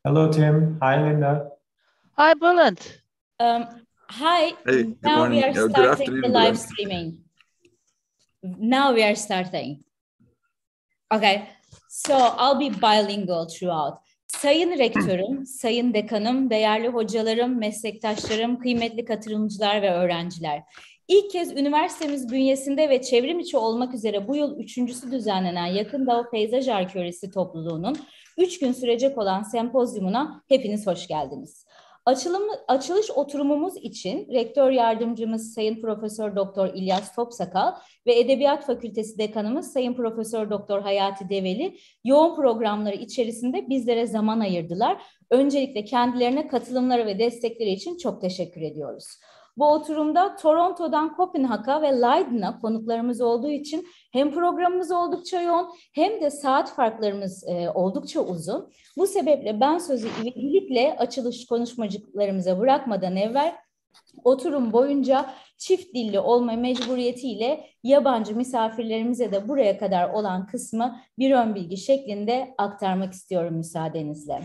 Hello, Tim. Hi, Linda. Hi, Bullet. Hi. Hey, good now morning. we are Good starting afternoon, the live Bülent. streaming. Now we are starting. Okay, so I'll be bilingual throughout. Sayın Rektörüm, Sayın Dekanım, değerli hocalarım, meslektaşlarım, kıymetli katılımcılar ve öğrenciler. İlk kez üniversitemiz bünyesinde ve çevrim içi olmak üzere bu yıl üçüncüsü düzenlenen Yakındoğu Peyzaj Arkeolojisi Topluluğu'nun 3 gün sürecek olan sempozyumuna hepiniz hoş geldiniz. Açılış oturumumuz için Rektör Yardımcımız Sayın Profesör Doktor İlyas Topsakal ve Edebiyat Fakültesi Dekanımız Sayın Profesör Doktor Hayati Develi yoğun programları içerisinde bizlere zaman ayırdılar. Öncelikle kendilerine katılımları ve destekleri için çok teşekkür ediyoruz. Bu oturumda Toronto'dan Kopenhag'a ve Leiden'a konuklarımız olduğu için hem programımız oldukça yoğun hem de saat farklarımız oldukça uzun. Bu sebeple ben sözü ivedilikle açılış konuşmacılarımıza bırakmadan evvel oturum boyunca çift dilli olma mecburiyetiyle yabancı misafirlerimize de buraya kadar olan kısmı bir ön bilgi şeklinde aktarmak istiyorum müsaadenizle.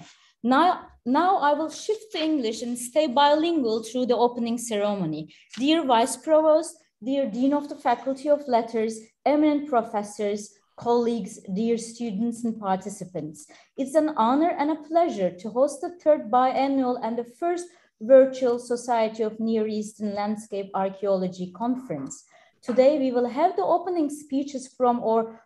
Now I will shift to English and stay bilingual through the opening ceremony. Dear Vice Provost, dear Dean of the Faculty of Letters, eminent professors, colleagues, dear students and participants. It's an honor and a pleasure to host the third biannual and the first virtual Society of Near Eastern Landscape Archaeology Conference. Today we will have the opening speeches from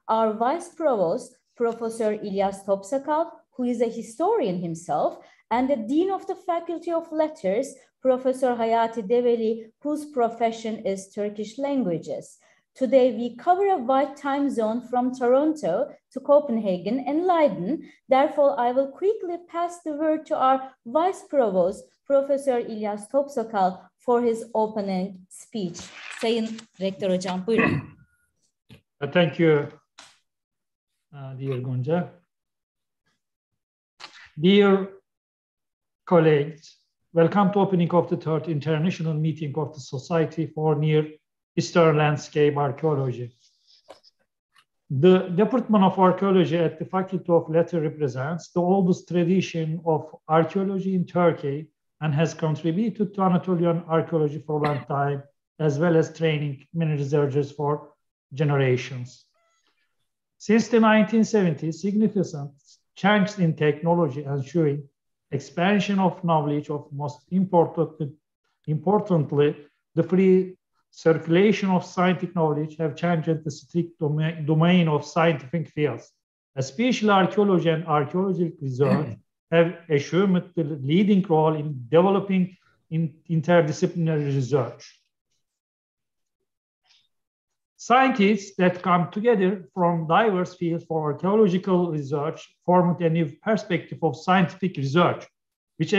our Vice Provost, Professor İlyas Topsakal, who is a historian himself, and the Dean of the Faculty of Letters, Professor Hayati Develi, whose profession is Turkish languages. Today, we cover a wide time zone from Toronto to Copenhagen and Leiden. Therefore, I will quickly pass the word to our Vice Provost, Professor İlyas Topsakal, for his opening speech. Sayın Rektör Hocam, buyurun. Thank you, dear Gonca. Dear colleagues, welcome to opening of the third international meeting of the Society for Near Eastern Landscape Archaeology. The Department of Archaeology at the Faculty of Letters represents the oldest tradition of archaeology in Turkey and has contributed to Anatolian archaeology for a long time, as well as training many researchers for generations. Since the 1970s, significant changes in technology ensuring expansion of knowledge of most importantly, the free circulation of scientific knowledge have changed the strict domain of scientific fields. Especially archaeology and archaeological research have assumed the leading role in developing interdisciplinary research. Scientists that come together from diverse fields for archaeological research formed a new perspective of scientific research, which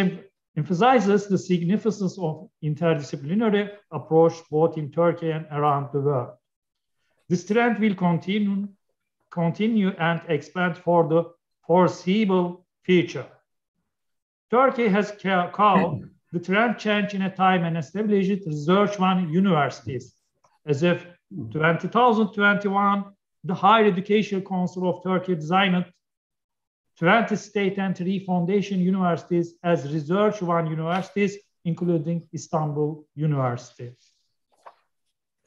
emphasizes the significance of interdisciplinary approach both in Turkey and around the world. This trend will continue and expand for the foreseeable future. Turkey has caught the trend change in a time and established Research One universities. As of 2021, the Higher Education Council of Turkey designed 20 state and 3 foundation universities as Research One universities, including Istanbul University.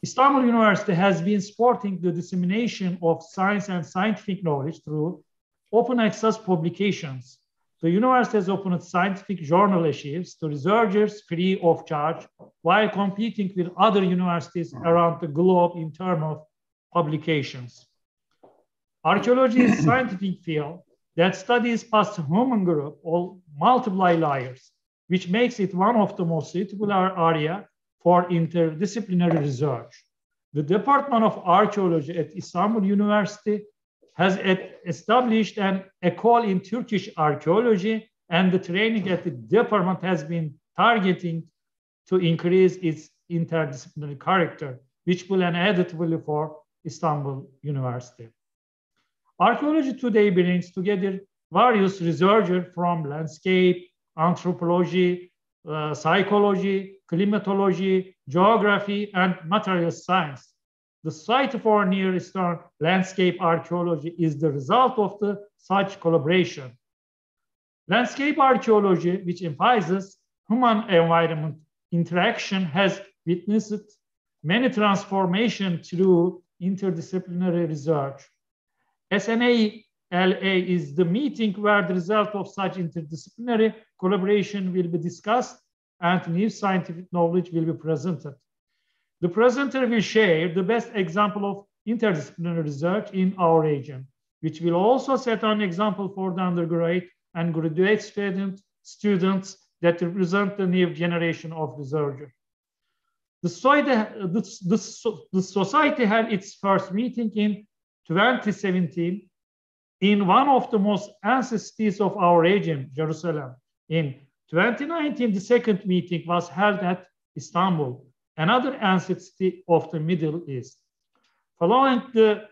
Istanbul University has been supporting the dissemination of science and scientific knowledge through open access publications. The university has opened scientific journal issues to researchers free of charge while competing with other universities around the globe in terms of publications. Archaeology is a scientific field that studies past human group or multiple layers, which makes it one of the most suitable areas for interdisciplinary research. The Department of Archaeology at Istanbul University has established an école in Turkish archaeology, and the training at the department has been targeting to increase its interdisciplinary character, which will an added value for Istanbul University. Archaeology today brings together various researchers from landscape, anthropology, psychology, climatology, geography, and material science. The Society for Near Eastern Landscape Archaeology is the result of such collaboration. Landscape archaeology, which emphasizes human-environment interaction, has witnessed many transformations through interdisciplinary research. SNELA is the meeting where the result of such interdisciplinary collaboration will be discussed and new scientific knowledge will be presented. The presenter will share the best example of interdisciplinary research in our region, which will also set an example for the undergraduate and graduate students that represent the new generation of researchers. The society had its first meeting in 2017 in one of the most ancient cities of our region, Jerusalem. In 2019, the second meeting was held at Istanbul, another ancient city of the Middle East. Following the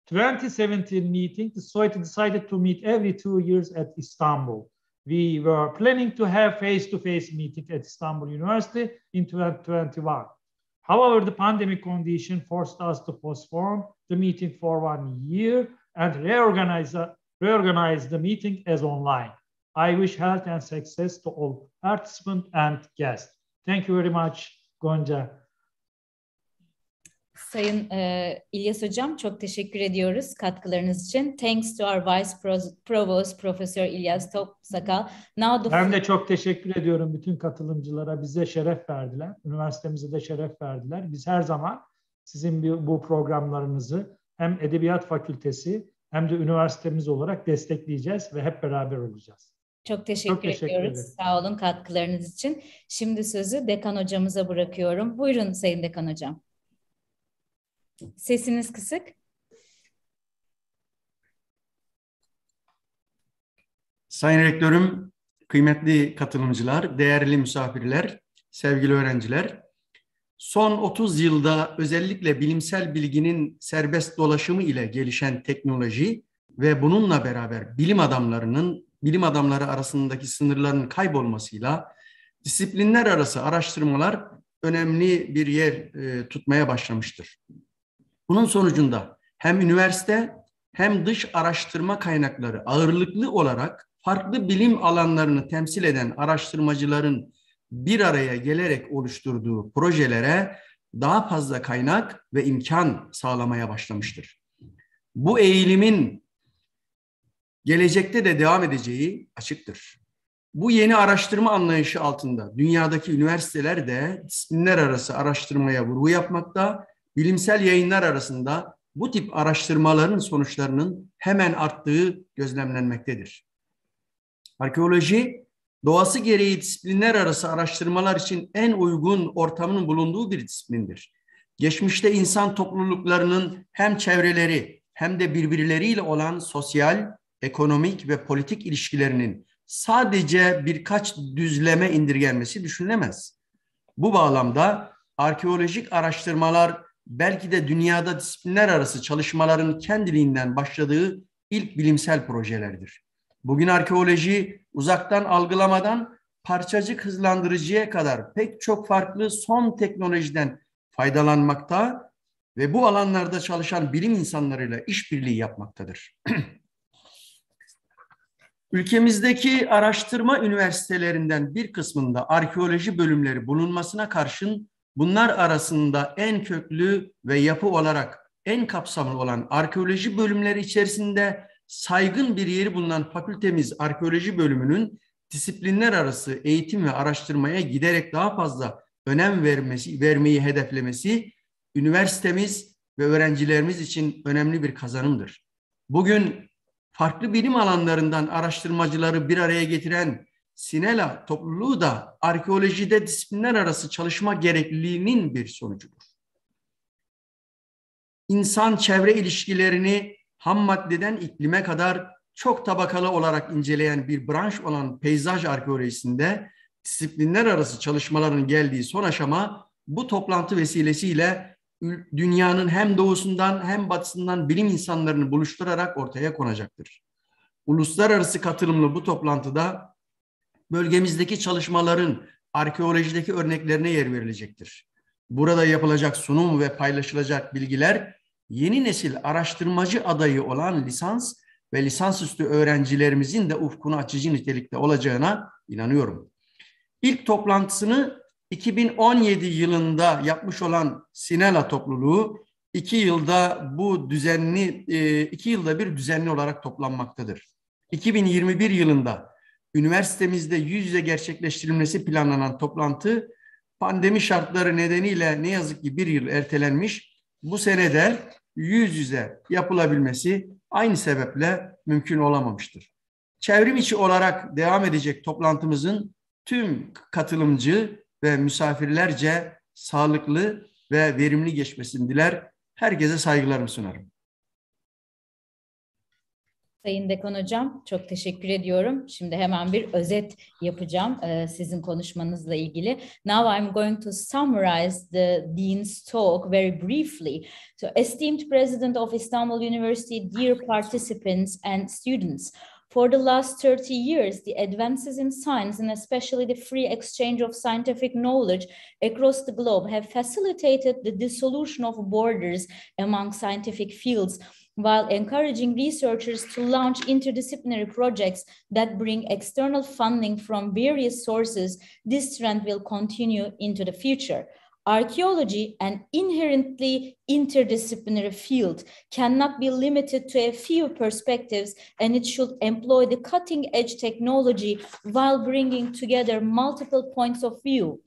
2017 meeting, the society decided to meet every 2 years at Istanbul. We were planning to have face-to-face meeting at Istanbul University in 2021. However, the pandemic condition forced us to postpone the meeting for 1 year and reorganize the meeting as online. I wish health and success to all participants and guests. Thank you very much, Gonca. Sayın İlyas Hocam, çok teşekkür ediyoruz katkılarınız için. Thanks to our Vice Provost Professor İlyas Topsakal. Ben de çok teşekkür ediyorum bütün katılımcılara. Bize şeref verdiler. Üniversitemize de şeref verdiler. Biz her zaman sizin bu programlarınızı hem Edebiyat Fakültesi hem de üniversitemiz olarak destekleyeceğiz ve hep beraber olacağız. Çok teşekkür ediyoruz. Sağ olun katkılarınız için. Şimdi sözü Dekan Hocamıza bırakıyorum. Buyurun Sayın Dekan Hocam. Sesiniz kısık. Sayın Rektörüm, kıymetli katılımcılar, değerli misafirler, sevgili öğrenciler, son 30 yılda özellikle bilimsel bilginin serbest dolaşımı ile gelişen teknoloji ve bununla beraber bilim adamları arasındaki sınırların kaybolmasıyla disiplinler arası araştırmalar önemli bir yer tutmaya başlamıştır. Bunun sonucunda hem üniversite hem dış araştırma kaynakları ağırlıklı olarak farklı bilim alanlarını temsil eden araştırmacıların bir araya gelerek oluşturduğu projelere daha fazla kaynak ve imkan sağlamaya başlamıştır. Bu eğilimin gelecekte de devam edeceği açıktır. Bu yeni araştırma anlayışı altında dünyadaki üniversiteler de disiplinler arası araştırmaya vurgu yapmakta, bilimsel yayınlar arasında bu tip araştırmaların sonuçlarının hemen arttığı gözlemlenmektedir. Arkeoloji, doğası gereği disiplinler arası araştırmalar için en uygun ortamının bulunduğu bir disiplindir. Geçmişte insan topluluklarının hem çevreleri hem de birbirleriyle olan sosyal, ekonomik ve politik ilişkilerinin sadece birkaç düzleme indirgenmesi düşünülemez. Bu bağlamda arkeolojik araştırmalar belki de dünyada disiplinler arası çalışmaların kendiliğinden başladığı ilk bilimsel projelerdir. Bugün arkeoloji uzaktan algılamadan parçacık hızlandırıcıya kadar pek çok farklı son teknolojiden faydalanmakta ve bu alanlarda çalışan bilim insanlarıyla işbirliği yapmaktadır. Ülkemizdeki araştırma üniversitelerinden bir kısmında arkeoloji bölümleri bulunmasına karşın bunlar arasında en köklü ve yapı olarak en kapsamlı olan arkeoloji bölümleri içerisinde saygın bir yeri bulunan fakültemiz arkeoloji bölümünün disiplinler arası eğitim ve araştırmaya giderek daha fazla önem vermeyi hedeflemesi üniversitemiz ve öğrencilerimiz için önemli bir kazanımdır. Bugün farklı bilim alanlarından araştırmacıları bir araya getiren SNELA topluluğu da arkeolojide disiplinler arası çalışma gerekliliğinin bir sonucudur. İnsan-çevre ilişkilerini ham maddeden iklime kadar çok tabakalı olarak inceleyen bir branş olan peyzaj arkeolojisinde disiplinler arası çalışmaların geldiği son aşama bu toplantı vesilesiyle dünyanın hem doğusundan hem batısından bilim insanlarını buluşturarak ortaya konacaktır. Uluslararası katılımlı bu toplantıda bölgemizdeki çalışmaların arkeolojideki örneklerine yer verilecektir. Burada yapılacak sunum ve paylaşılacak bilgiler yeni nesil araştırmacı adayı olan lisans ve lisansüstü öğrencilerimizin de ufkunu açıcı nitelikte olacağına inanıyorum. İlk toplantısını 2017 yılında yapmış olan SNELA topluluğu 2 yılda bir düzenli olarak toplanmaktadır. 2021 yılında üniversitemizde yüz yüze gerçekleştirilmesi planlanan toplantı pandemi şartları nedeniyle ne yazık ki bir yıl ertelenmiş. Bu senede yüz yüze yapılabilmesi aynı sebeple mümkün olamamıştır. Çevrim içi olarak devam edecek toplantımızın tüm katılımcı ve misafirlerce sağlıklı ve verimli geçmesini diler. Herkese saygılarımı sunarım. Sayın Dekan Hocam, çok teşekkür ediyorum. Şimdi hemen bir özet yapacağım sizin konuşmanızla ilgili. Now I'm going to summarize the Dean's talk very briefly. So, esteemed President of Istanbul University, dear participants and students, for the last 30 years, the advances in science and especially the free exchange of scientific knowledge across the globe have facilitated the dissolution of borders among scientific fields, while encouraging researchers to launch interdisciplinary projects that bring external funding from various sources. This trend will continue into the future. Archaeology, an inherently interdisciplinary field, cannot be limited to a few perspectives, and it should employ the cutting-edge technology while bringing together multiple points of view.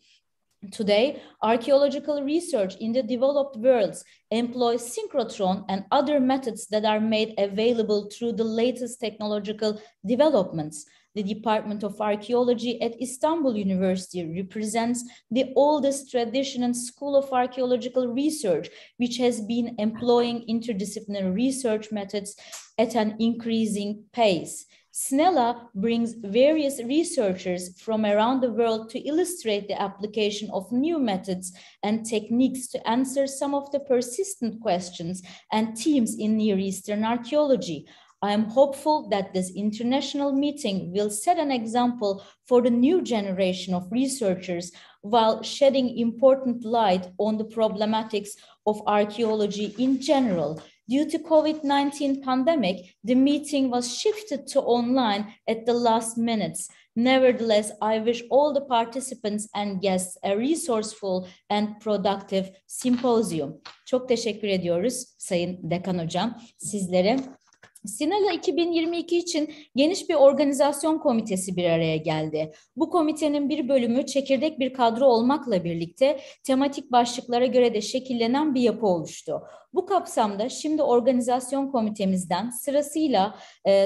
Today, archaeological research in the developed worlds employs synchrotron and other methods that are made available through the latest technological developments. The Department of Archaeology at Istanbul University represents the oldest tradition and school of archaeological research, which has been employing interdisciplinary research methods at an increasing pace. SNELA brings various researchers from around the world to illustrate the application of new methods and techniques to answer some of the persistent questions and themes in Near Eastern archaeology. I am hopeful that this international meeting will set an example for the new generation of researchers while shedding important light on the problematics of archaeology in general. Due to COVID-19 pandemic, the meeting was shifted to online at the last minutes. Nevertheless, I wish all the participants and guests a resourceful and productive symposium. Çok teşekkür ediyoruz Sayın Dekan Hocam sizlere. SNELA 2022 için geniş bir organizasyon komitesi bir araya geldi. Bu komitenin bir bölümü çekirdek bir kadro olmakla birlikte tematik başlıklara göre de şekillenen bir yapı oluştu. Bu kapsamda şimdi organizasyon komitemizden sırasıyla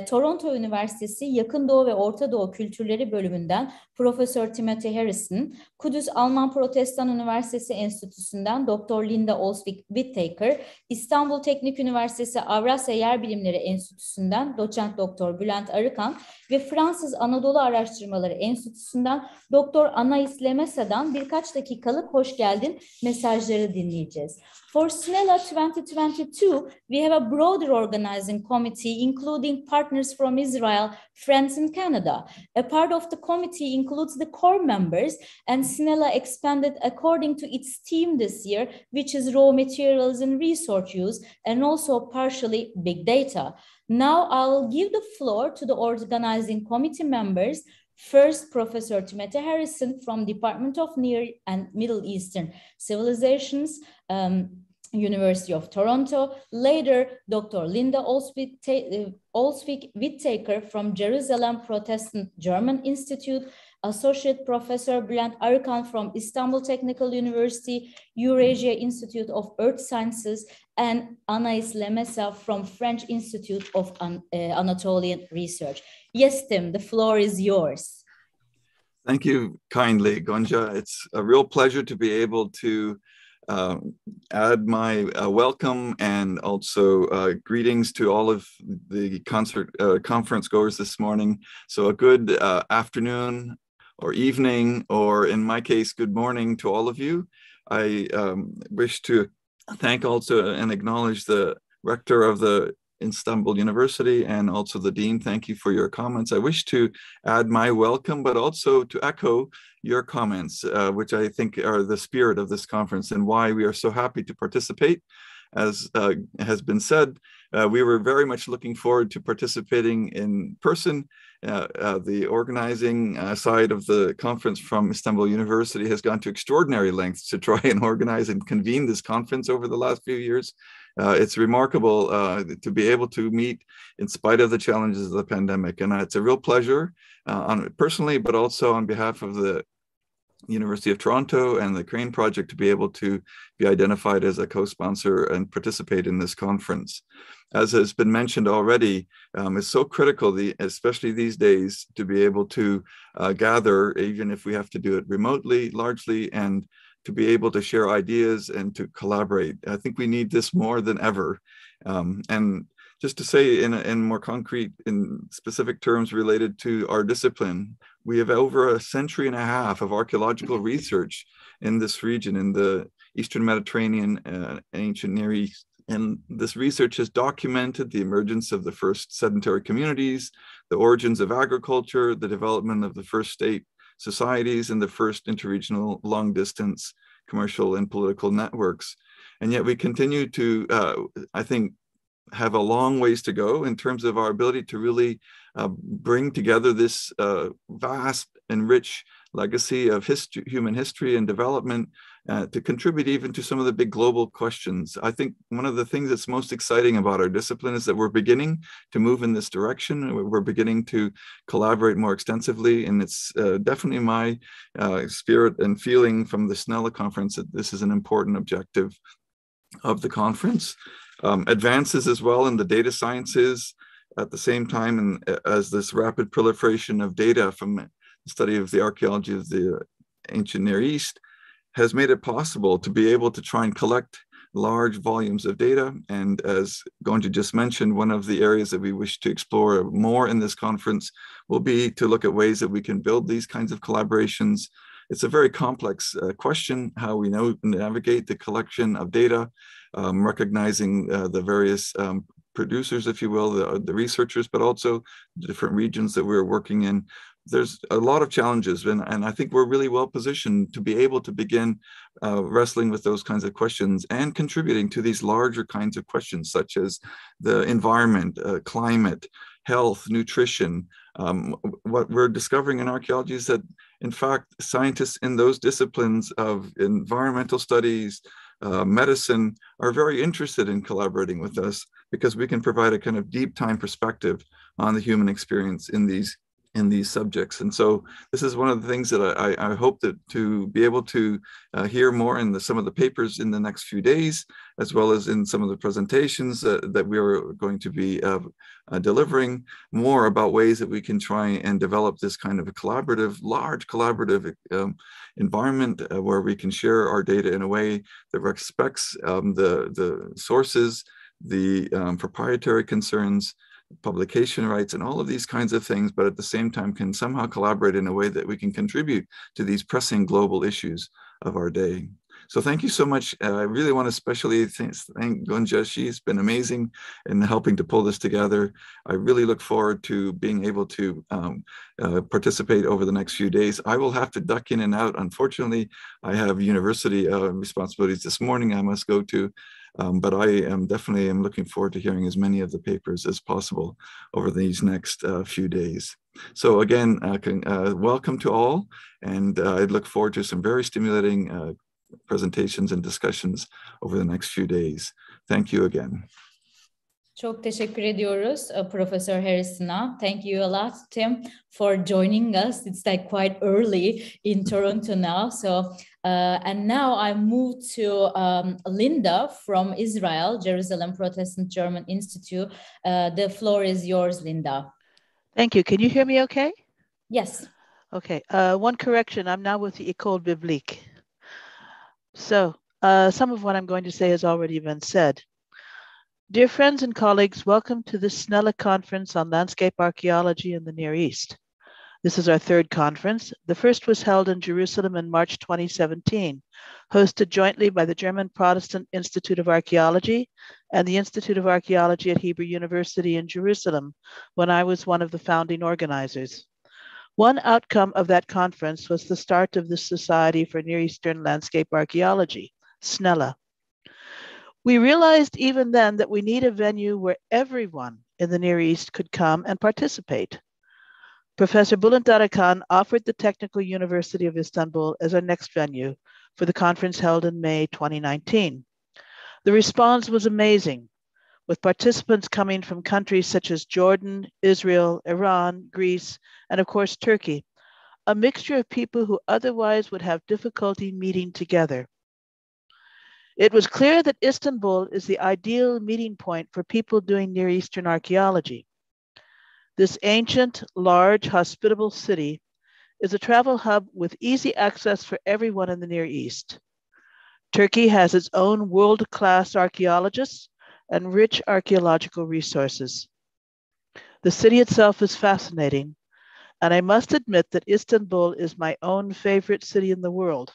Toronto Üniversitesi Yakındoğu ve Orta Doğu Kültürleri bölümünden Profesör Timothy Harrison, Kudüs Alman Protestan Üniversitesi Enstitüsü'nden Dr. Linda Olsvik-Whittaker, İstanbul Teknik Üniversitesi Avrasya Yer Bilimleri Enstitüsü'nden Doçent Dr. Bülent Arıkan ve Fransız Anadolu Araştırmaları Enstitüsü'nden Dr. Anais Lemessa'dan birkaç dakikalık hoş geldin mesajları dinleyeceğiz. For SNELA 2022, we have a broader organizing committee, including partners from Israel, France, and Canada. A part of the committee includes the core members, and SNELA expanded according to its theme this year, which is raw materials and resource use, and also partially big data. Now I'll give the floor to the organizing committee members. First, Professor Timothy Harrison from Department of Near and Middle Eastern Civilizations, University of Toronto. Later, Dr. Linda Olsvik-Whittaker from Jerusalem Protestant German Institute, Associate Professor Bülent Arıkan from Istanbul Technical University, Eurasia Institute of Earth Sciences, and Anais Lemessa from French Institute of Anatolian Research. Yes, Tim, the floor is yours. Thank you kindly, Gonca. It's a real pleasure to be able to add my welcome and also greetings to all of the conference goers this morning. So a good afternoon or evening, or in my case, good morning to all of you. I wish to thank also and acknowledge the rector of the Istanbul University and also the dean. Thank you for your comments. I wish to add my welcome, but also to echo your comments, which I think are the spirit of this conference and why we are so happy to participate. As has been said, we were very much looking forward to participating in person. The organizing side of the conference from Istanbul University has gone to extraordinary lengths to try and organize and convene this conference over the last few years. It's remarkable to be able to meet in spite of the challenges of the pandemic. And it's a real pleasure personally, but also on behalf of the University of Toronto and the Crane Project to be able to be identified as a co-sponsor and participate in this conference. As has been mentioned already, it's so critical, especially these days, to be able to gather, even if we have to do it remotely, largely, and to be able to share ideas and to collaborate. I think we need this more than ever. And just to say in more concrete, in specific terms related to our discipline, we have over a century and a half of archaeological research in this region, in the Eastern Mediterranean, ancient Near East. And this research has documented the emergence of the first sedentary communities, the origins of agriculture, the development of the first state societies, and the first interregional long-distance commercial and political networks. And yet we continue to, I think, have a long ways to go in terms of our ability to really bring together this vast and rich legacy of human history and development to contribute even to some of the big global questions. I think one of the things that's most exciting about our discipline is that we're beginning to move in this direction. We're beginning to collaborate more extensively, and it's definitely my spirit and feeling from the SNELA conference that this is an important objective of the conference. Advances as well in the data sciences at the same time, and as this rapid proliferation of data from the study of the archaeology of the ancient Near East has made it possible to be able to try and collect large volumes of data. And as Gonja just mentioned, one of the areas that we wish to explore more in this conference will be to look at ways that we can build these kinds of collaborations. It's a very complex question, how we navigate the collection of data, recognizing the various producers, if you will, the researchers, but also the different regions that we're working in. There's a lot of challenges, and I think we're really well positioned to be able to begin wrestling with those kinds of questions and contributing to these larger kinds of questions, such as the environment, climate, health, nutrition. What we're discovering in archaeology is that, in fact, scientists in those disciplines of environmental studies, medicine, are very interested in collaborating with us because we can provide a kind of deep time perspective on the human experience in these subjects. And so this is one of the things that I hope that to be able to hear more in some of the papers in the next few days, as well as in some of the presentations that we are going to be delivering, more about ways that we can try and develop this kind of a collaborative, large collaborative environment where we can share our data in a way that respects the sources, the proprietary concerns, publication rights, and all of these kinds of things, but at the same time can somehow collaborate in a way that we can contribute to these pressing global issues of our day. So thank you so much. I really want to especially thank Gonja. She's been amazing in helping to pull this together. I really look forward to being able to participate over the next few days. I will have to duck in and out. Unfortunately, I have university responsibilities this morning I must go to. But I am definitely looking forward to hearing as many of the papers as possible over these next few days. So again, welcome to all, and I look forward to some very stimulating presentations and discussions over the next few days. Thank you again. Çok teşekkür ediyoruz Professor Harrison'a. Thank you a lot, Tim, for joining us. It's like quite early in Toronto now. So, and now I move to Linda from Israel, Jerusalem Protestant German Institute. The floor is yours, Linda. Thank you. Can you hear me okay? Yes. Okay. One correction. I'm now with the École Biblique. So some of what I'm going to say has already been said. Dear friends and colleagues, welcome to the SNELA Conference on Landscape Archaeology in the Near East. This is our third conference. The first was held in Jerusalem in March 2017, hosted jointly by the German Protestant Institute of Archaeology and the Institute of Archaeology at Hebrew University in Jerusalem, when I was one of the founding organizers. One outcome of that conference was the start of the Society for Near Eastern Landscape Archaeology, SNELA. We realized even then that we need a venue where everyone in the Near East could come and participate. Professor Bülent Arıkan offered the Technical University of Istanbul as our next venue for the conference held in May 2019. The response was amazing, with participants coming from countries such as Jordan, Israel, Iran, Greece, and of course, Turkey, a mixture of people who otherwise would have difficulty meeting together. It was clear that Istanbul is the ideal meeting point for people doing Near Eastern archaeology. This ancient, large, hospitable city is a travel hub with easy access for everyone in the Near East. Turkey has its own world-class archaeologists and rich archaeological resources. The city itself is fascinating, and I must admit that Istanbul is my own favorite city in the world,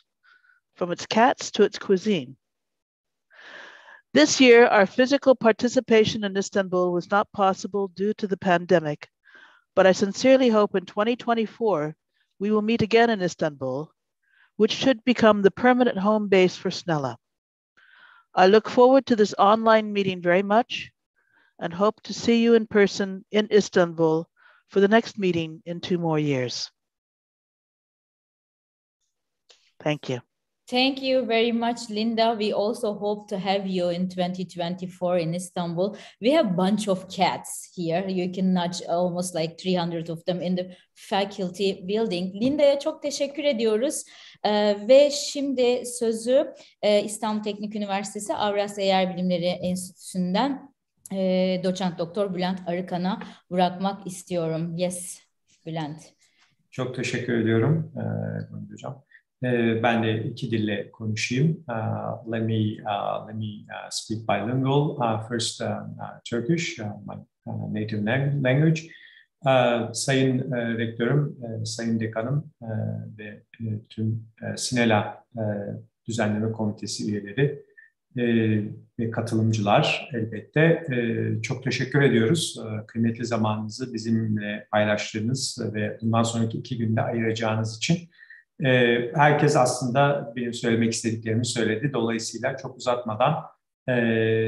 from its cats to its cuisine. This year, our physical participation in Istanbul was not possible due to the pandemic, but I sincerely hope in 2024, we will meet again in Istanbul, which should become the permanent home base for SNELA. I look forward to this online meeting very much and hope to see you in person in Istanbul for the next meeting in 2 more years. Thank you. Thank you very much, Linda. We also hope to have you in 2024 in Istanbul. We have a bunch of cats here. You can nudge almost like 300 of them in the faculty building. Linda'ya çok teşekkür ediyoruz. Ve şimdi sözü İstanbul Teknik Üniversitesi Avrasya Yer Bilimleri Enstitüsü'nden doçent doktor Bülent Arıkan'a bırakmak istiyorum. Yes, Bülent. Çok teşekkür ediyorum hocam. Ben de 2 dille konuşayım. Let me speak bilingual. First, Turkish, my native language. Sayın Rektörüm, Sayın Dekanım ve tüm SNELA Düzenleme Komitesi üyeleri ve katılımcılar elbette çok teşekkür ediyoruz. Kıymetli zamanınızı bizimle paylaştığınız ve bundan sonraki 2 günde ayıracağınız için. Herkes aslında benim söylemek istediklerimi söyledi. Dolayısıyla çok uzatmadan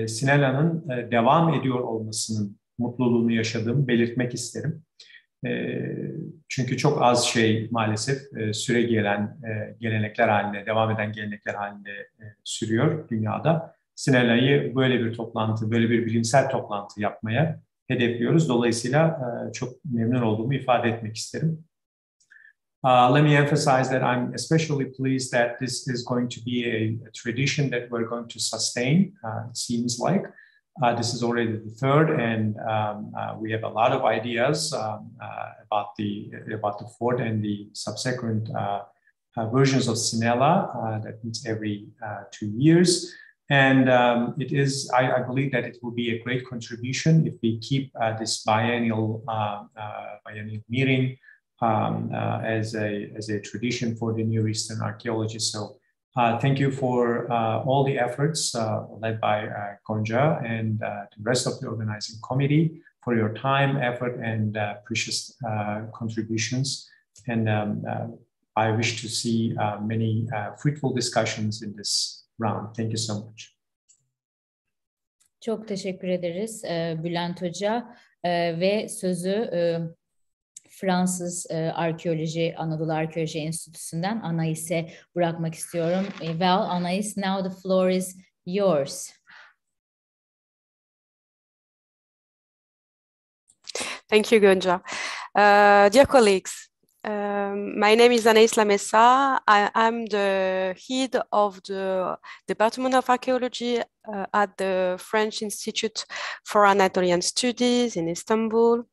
SNELA'nın devam ediyor olmasının mutluluğunu yaşadığımı belirtmek isterim. Çünkü çok az şey maalesef süre gelen gelenekler halinde, devam eden gelenekler halinde sürüyor dünyada. SNELA'yı böyle bir toplantı, böyle bir bilimsel toplantı yapmaya hedefliyoruz. Dolayısıyla çok memnun olduğumu ifade etmek isterim. Let me emphasize that I'm especially pleased that this is going to be a tradition that we're going to sustain, it seems like. This is already the 3rd, and we have a lot of ideas about the 4th and the subsequent versions of SNELA that meets every 2 years. And I believe that it will be a great contribution if we keep this biennial meeting as a tradition for the Near Eastern archaeology. So thank you for all the efforts led by Gonca and the rest of the organizing committee for your time, effort, and precious contributions. And I wish to see many fruitful discussions in this round. Thank you so much. Çok teşekkür ederiz Bülent Hoca ve sözü Fransız Anadolu Arkeoloji Enstitüsü'nden Anaïs'e bırakmak istiyorum. Well, Anaïs, now the floor is yours. Thank you, Gonca. Dear colleagues, my name is Anaïs Lamessa. I'm the head of the Department of Archaeology at the French Institute for Anatolian Studies in Istanbul.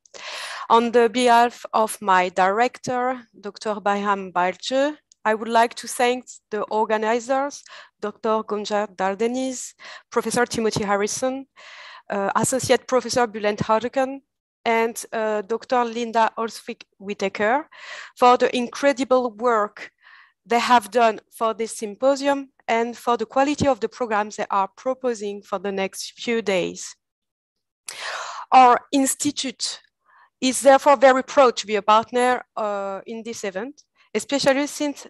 On the behalf of my director, Dr. Bayram Balcı, I would like to thank the organizers, Dr. Gonca Dardeniz, Professor Timothy Harrison, Associate Professor Bülent Arıkan, and Dr. Linda Orsvik-Whitaker for the incredible work they have done for this symposium and for the quality of the programs they are proposing for the next few days. Our institute is therefore very proud to be a partner in this event, especially since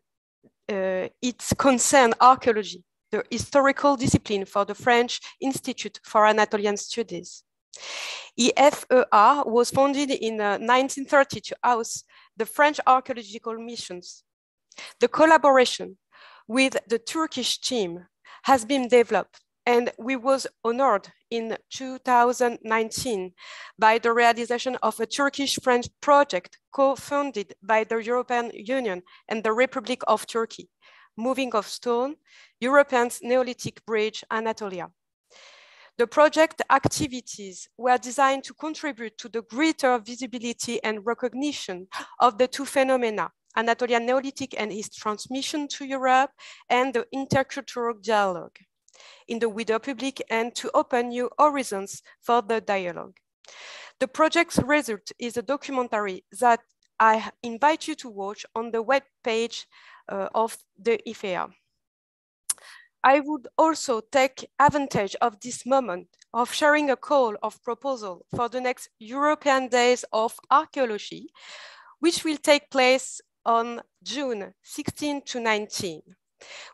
it concerns archaeology, the historical discipline for the French Institute for Anatolian Studies. IFEA was founded in 1930 to house the French archaeological missions. The collaboration with the Turkish team has been developed, and we was honored in 2019 by the realization of a Turkish-French project co-funded by the European Union and the Republic of Turkey, Moving of Stone, Europeans Neolithic Bridge, Anatolia. The project activities were designed to contribute to the greater visibility and recognition of the two phenomena, Anatolian Neolithic and its transmission to Europe, and the intercultural dialogue in the wider public, and to open new horizons for the dialogue. The project's result is a documentary that I invite you to watch on the web page of the IFEA. I would also take advantage of this moment of sharing a call of proposal for the next European Days of Archaeology, which will take place on June 16 to 19,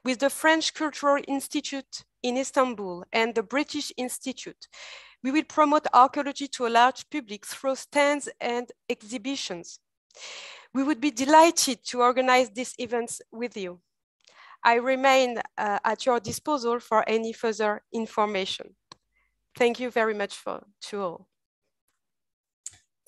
with the French Cultural Institute in Istanbul and the British Institute. We will promote archaeology to a large public through stands and exhibitions. We would be delighted to organize these events with you. I remain at your disposal for any further information. Thank you very much to all.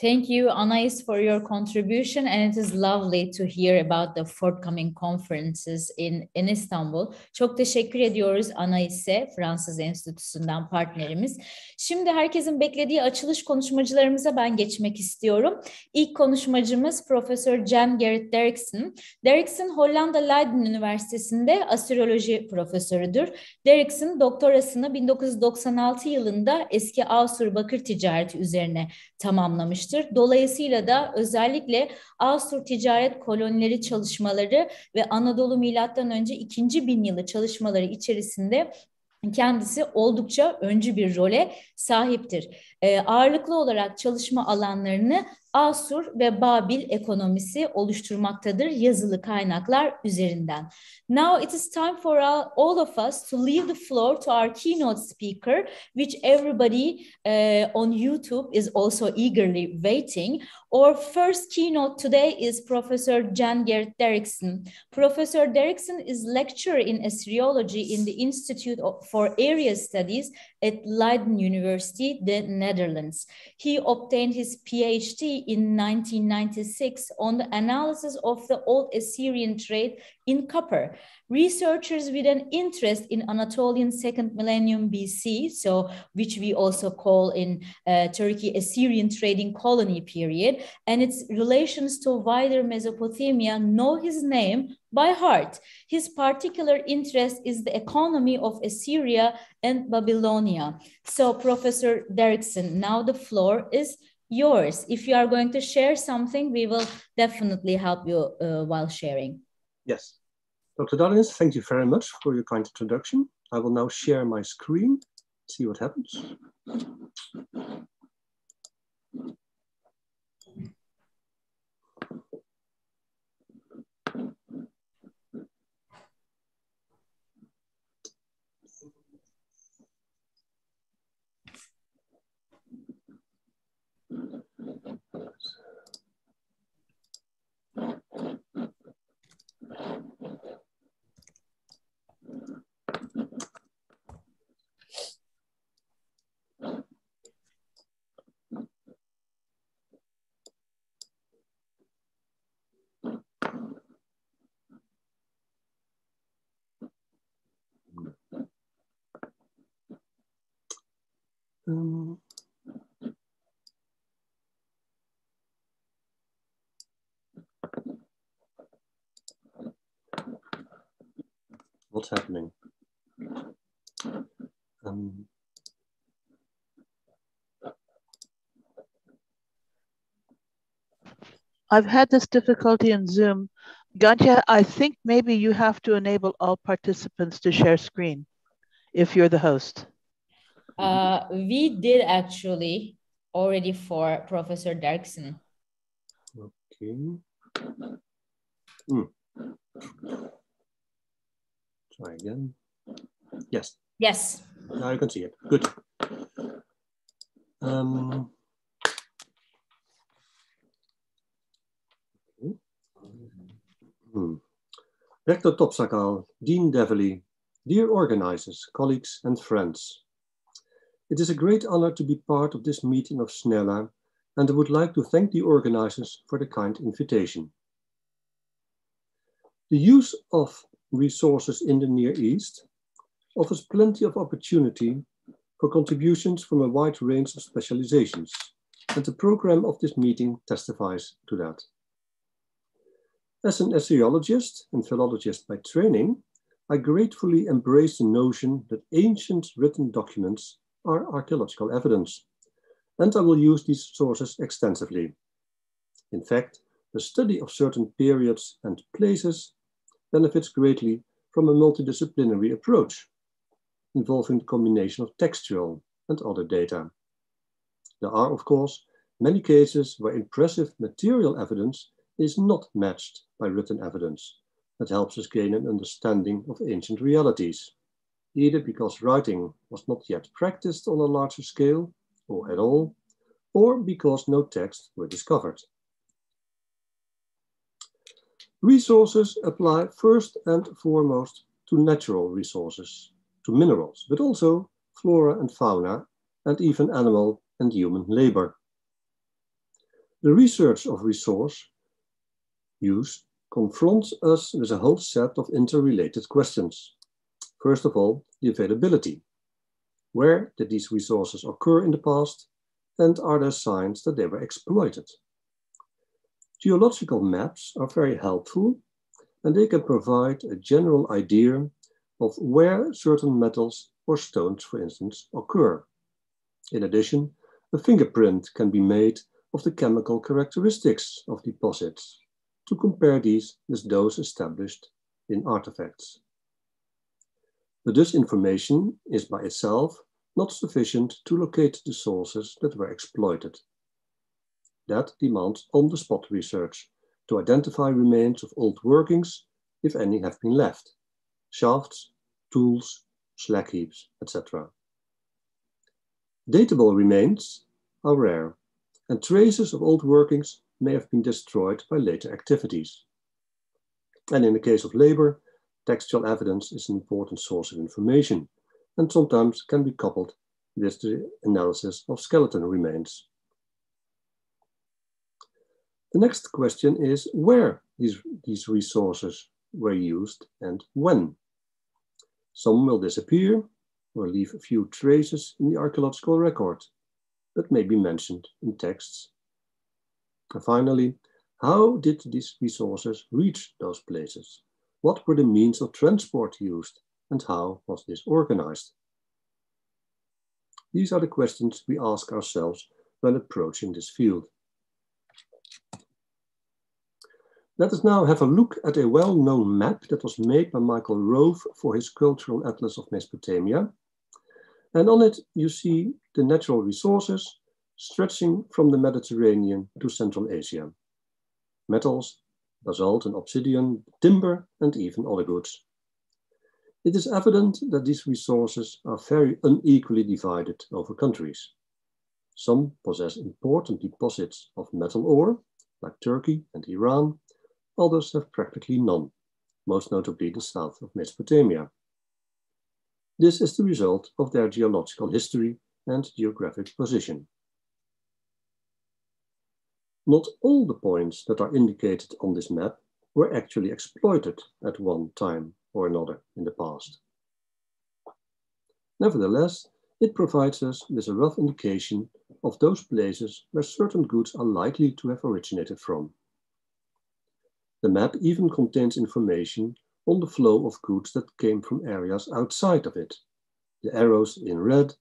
Thank you, Anais, for your contribution, and it is lovely to hear about the forthcoming conferences in Istanbul. Çok teşekkür ediyoruz Anais'e, Fransız Enstitüsü'nden partnerimiz. Şimdi herkesin beklediği açılış konuşmacılarımıza ben geçmek istiyorum. İlk konuşmacımız Profesör Gerrit DERCKSEN. DERCKSEN, Hollanda Leiden Üniversitesi'nde Assyrioloji profesörüdür. DERCKSEN doktorasını 1996 yılında eski Asur bakır ticareti üzerine tamamlamıştır. Dolayısıyla da özellikle Asur ticaret kolonileri çalışmaları ve Anadolu milattan önce 2. bin yılı çalışmaları içerisinde kendisi oldukça öncü bir role sahiptir. Ağırlıklı olarak çalışma alanlarını Asur ve Babil ekonomisi oluşturmaktadır yazılı kaynaklar üzerinden. Now it is time for all of us to leave the floor to our keynote speaker, which everybody on YouTube is also eagerly waiting. Our first keynote today is Professor Gerrit DERCKSEN. Professor DERCKSEN is lecturer in Assyriology in the Institute for Area Studies at Leiden University, the Netherlands. He obtained his PhD in 1996 on the analysis of the Old Assyrian trade in copper. Researchers with an interest in Anatolian 2nd millennium BC, so which we also call in Turkey Assyrian trading colony period, and its relations to wider Mesopotamia, know his name by heart. His particular interest is the economy of Assyria and Babylonia. So Professor DERCKSEN, now the floor is yours. If you are going to share something, we will definitely help you while sharing. Yes. Dr. Darlings, thank you very much for your kind introduction. I will now share my screen, see what happens. What's happening? I've had this difficulty in Zoom. Gonca, I think maybe you have to enable all participants to share screen if you're the host. We did actually already for Professor DERCKSEN. Okay. Try again. Yes. Yes. Now you can see it. Good. Rector Topsakal, Dean Deverley, dear organizers, colleagues and friends. It is a great honor to be part of this meeting of SNELA, and I would like to thank the organizers for the kind invitation. The use of resources in the Near East offers plenty of opportunity for contributions from a wide range of specializations, and the program of this meeting testifies to that. As an Assyriologist and philologist by training, I gratefully embrace the notion that ancient written documents are archaeological evidence, and I will use these sources extensively. In fact, the study of certain periods and places benefits greatly from a multidisciplinary approach, involving the combination of textual and other data. There are, of course, many cases where impressive material evidence is not matched by written evidence that helps us gain an understanding of ancient realities, either because writing was not yet practiced on a larger scale or at all, or because no texts were discovered. Resources apply first and foremost to natural resources, to minerals, but also flora and fauna, and even animal and human labor. The research of resource use confronts us with a whole set of interrelated questions. First of all, the availability. Where did these resources occur in the past, and are there signs that they were exploited? Geological maps are very helpful, and they can provide a general idea of where certain metals or stones, for instance, occur. In addition, a fingerprint can be made of the chemical characteristics of deposits to compare these with those established in artifacts. But this information is by itself not sufficient to locate the sources that were exploited. That demands on-the-spot research to identify remains of old workings, if any have been left, shafts, tools, slag heaps, etc. Datable remains are rare, and traces of old workings may have been destroyed by later activities. And in the case of labor, textual evidence is an important source of information, and sometimes can be coupled with the analysis of skeleton remains. The next question is where these resources were used and when. Some will disappear or leave a few traces in the archaeological record, but may be mentioned in texts. And finally, how did these resources reach those places? What were the means of transport used, and how was this organized? These are the questions we ask ourselves when approaching this field. Let us now have a look at a well-known map that was made by Michael Rove for his Cultural Atlas of Mesopotamia. And on it, you see the natural resources stretching from the Mediterranean to Central Asia. Metals, basalt and obsidian, timber, and even other goods. It is evident that these resources are very unequally divided over countries. Some possess important deposits of metal ore, like Turkey and Iran. Others have practically none, most notably the south of Mesopotamia. This is the result of their geological history and geographic position. Not all the points that are indicated on this map were actually exploited at one time or another in the past. Nevertheless, it provides us with a rough indication of those places where certain goods are likely to have originated from. The map even contains information on the flow of goods that came from areas outside of it. The arrows in red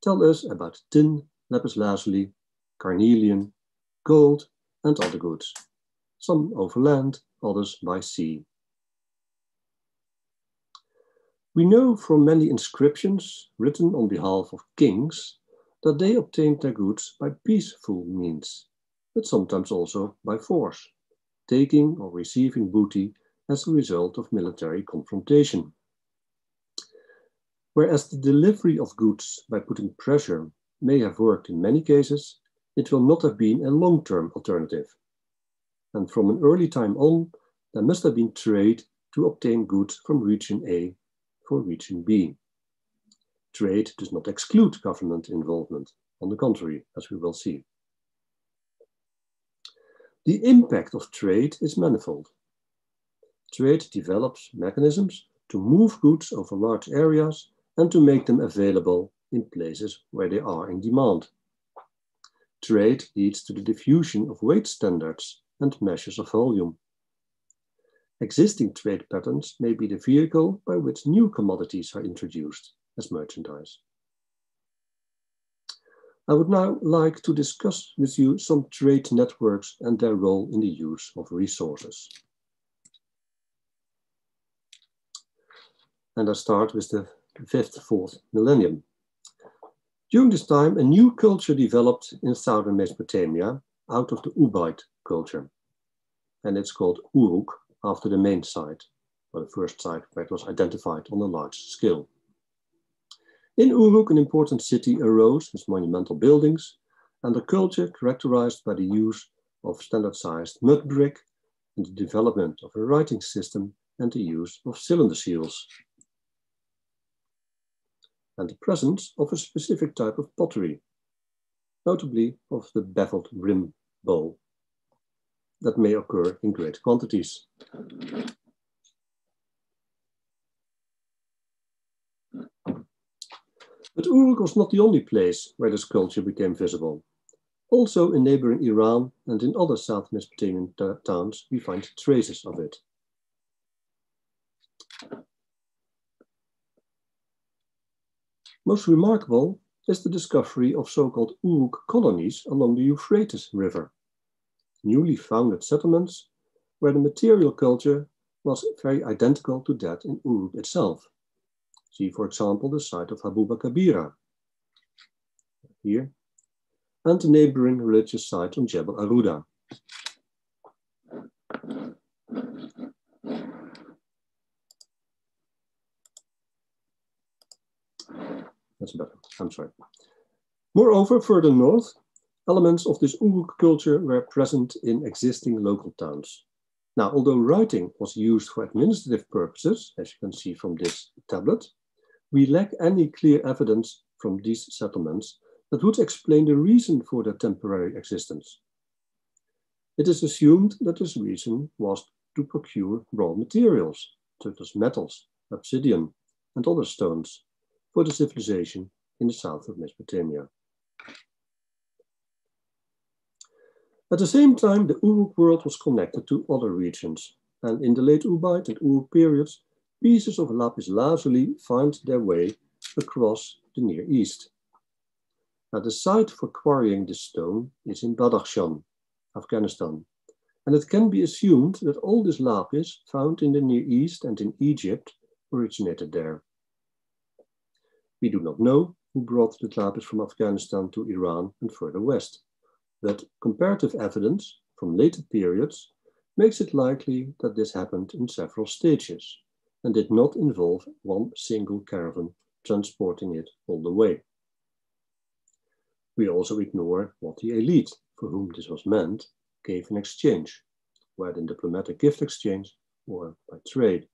tell us about tin, lapis lazuli, carnelian, gold, and other goods, some over land, others by sea. We know from many inscriptions written on behalf of kings that they obtained their goods by peaceful means, but sometimes also by force, taking or receiving booty as a result of military confrontation. Whereas the delivery of goods by putting pressure may have worked in many cases, it will not have been a long-term alternative. And from an early time on, there must have been trade to obtain goods from region A for region B. Trade does not exclude government involvement, on the contrary, as we will see. The impact of trade is manifold. Trade develops mechanisms to move goods over large areas and to make them available in places where they are in demand. Trade leads to the diffusion of weight standards and measures of volume. Existing trade patterns may be the vehicle by which new commodities are introduced as merchandise. I would now like to discuss with you some trade networks and their role in the use of resources. And I start with the 4th millennium. During this time, a new culture developed in southern Mesopotamia out of the Ubaid culture. And it's called Uruk, after the main site, or the first site where it was identified on a large scale. In Uruk, an important city arose with monumental buildings and a culture characterized by the use of standard-sized mud brick and the development of a writing system and the use of cylinder seals, and the presence of a specific type of pottery, notably of the beveled rim bowl, that may occur in great quantities. But Uruk was not the only place where this culture became visible. Also in neighboring Iran and in other South Mesopotamian towns, we find traces of it. Most remarkable is the discovery of so-called Uruk colonies along the Euphrates River, newly founded settlements where the material culture was very identical to that in Uruk itself. See, for example, the site of Habuba Kabira here, and the neighboring religious site on Jebel Aruda. That's better, I'm sorry. Moreover, further north, elements of this Uruk culture were present in existing local towns. Now, although writing was used for administrative purposes, as you can see from this tablet, we lack any clear evidence from these settlements that would explain the reason for their temporary existence. It is assumed that this reason was to procure raw materials, such as metals, obsidian, and other stones, for the civilization in the south of Mesopotamia. At the same time, the Uruk world was connected to other regions, and in the late Ubaid and Uruk periods, pieces of lapis lazuli find their way across the Near East. Now, the site for quarrying this stone is in Badakhshan, Afghanistan, and it can be assumed that all this lapis found in the Near East and in Egypt originated there. We do not know who brought the lapis from Afghanistan to Iran and further west, but comparative evidence from later periods makes it likely that this happened in several stages and did not involve one single caravan transporting it all the way. We also ignore what the elite, for whom this was meant, gave in exchange, whether in diplomatic gift exchange or by trade.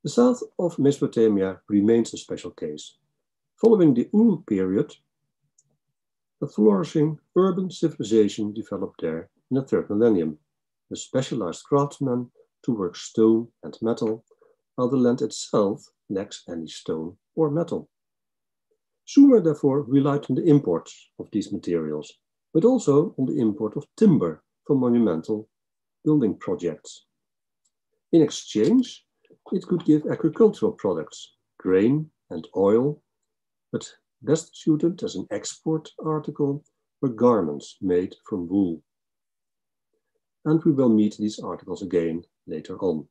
The south of Mesopotamia remains a special case. Following the Uruk period, a flourishing urban civilization developed there in the 3rd millennium, with specialized craftsmen to work stone and metal, while the land itself lacks any stone or metal. Sumer therefore relied on the import of these materials, but also on the import of timber for monumental building projects. In exchange, it could give agricultural products, grain and oil, but best suited as an export article were garments made from wool. And we will meet these articles again later on.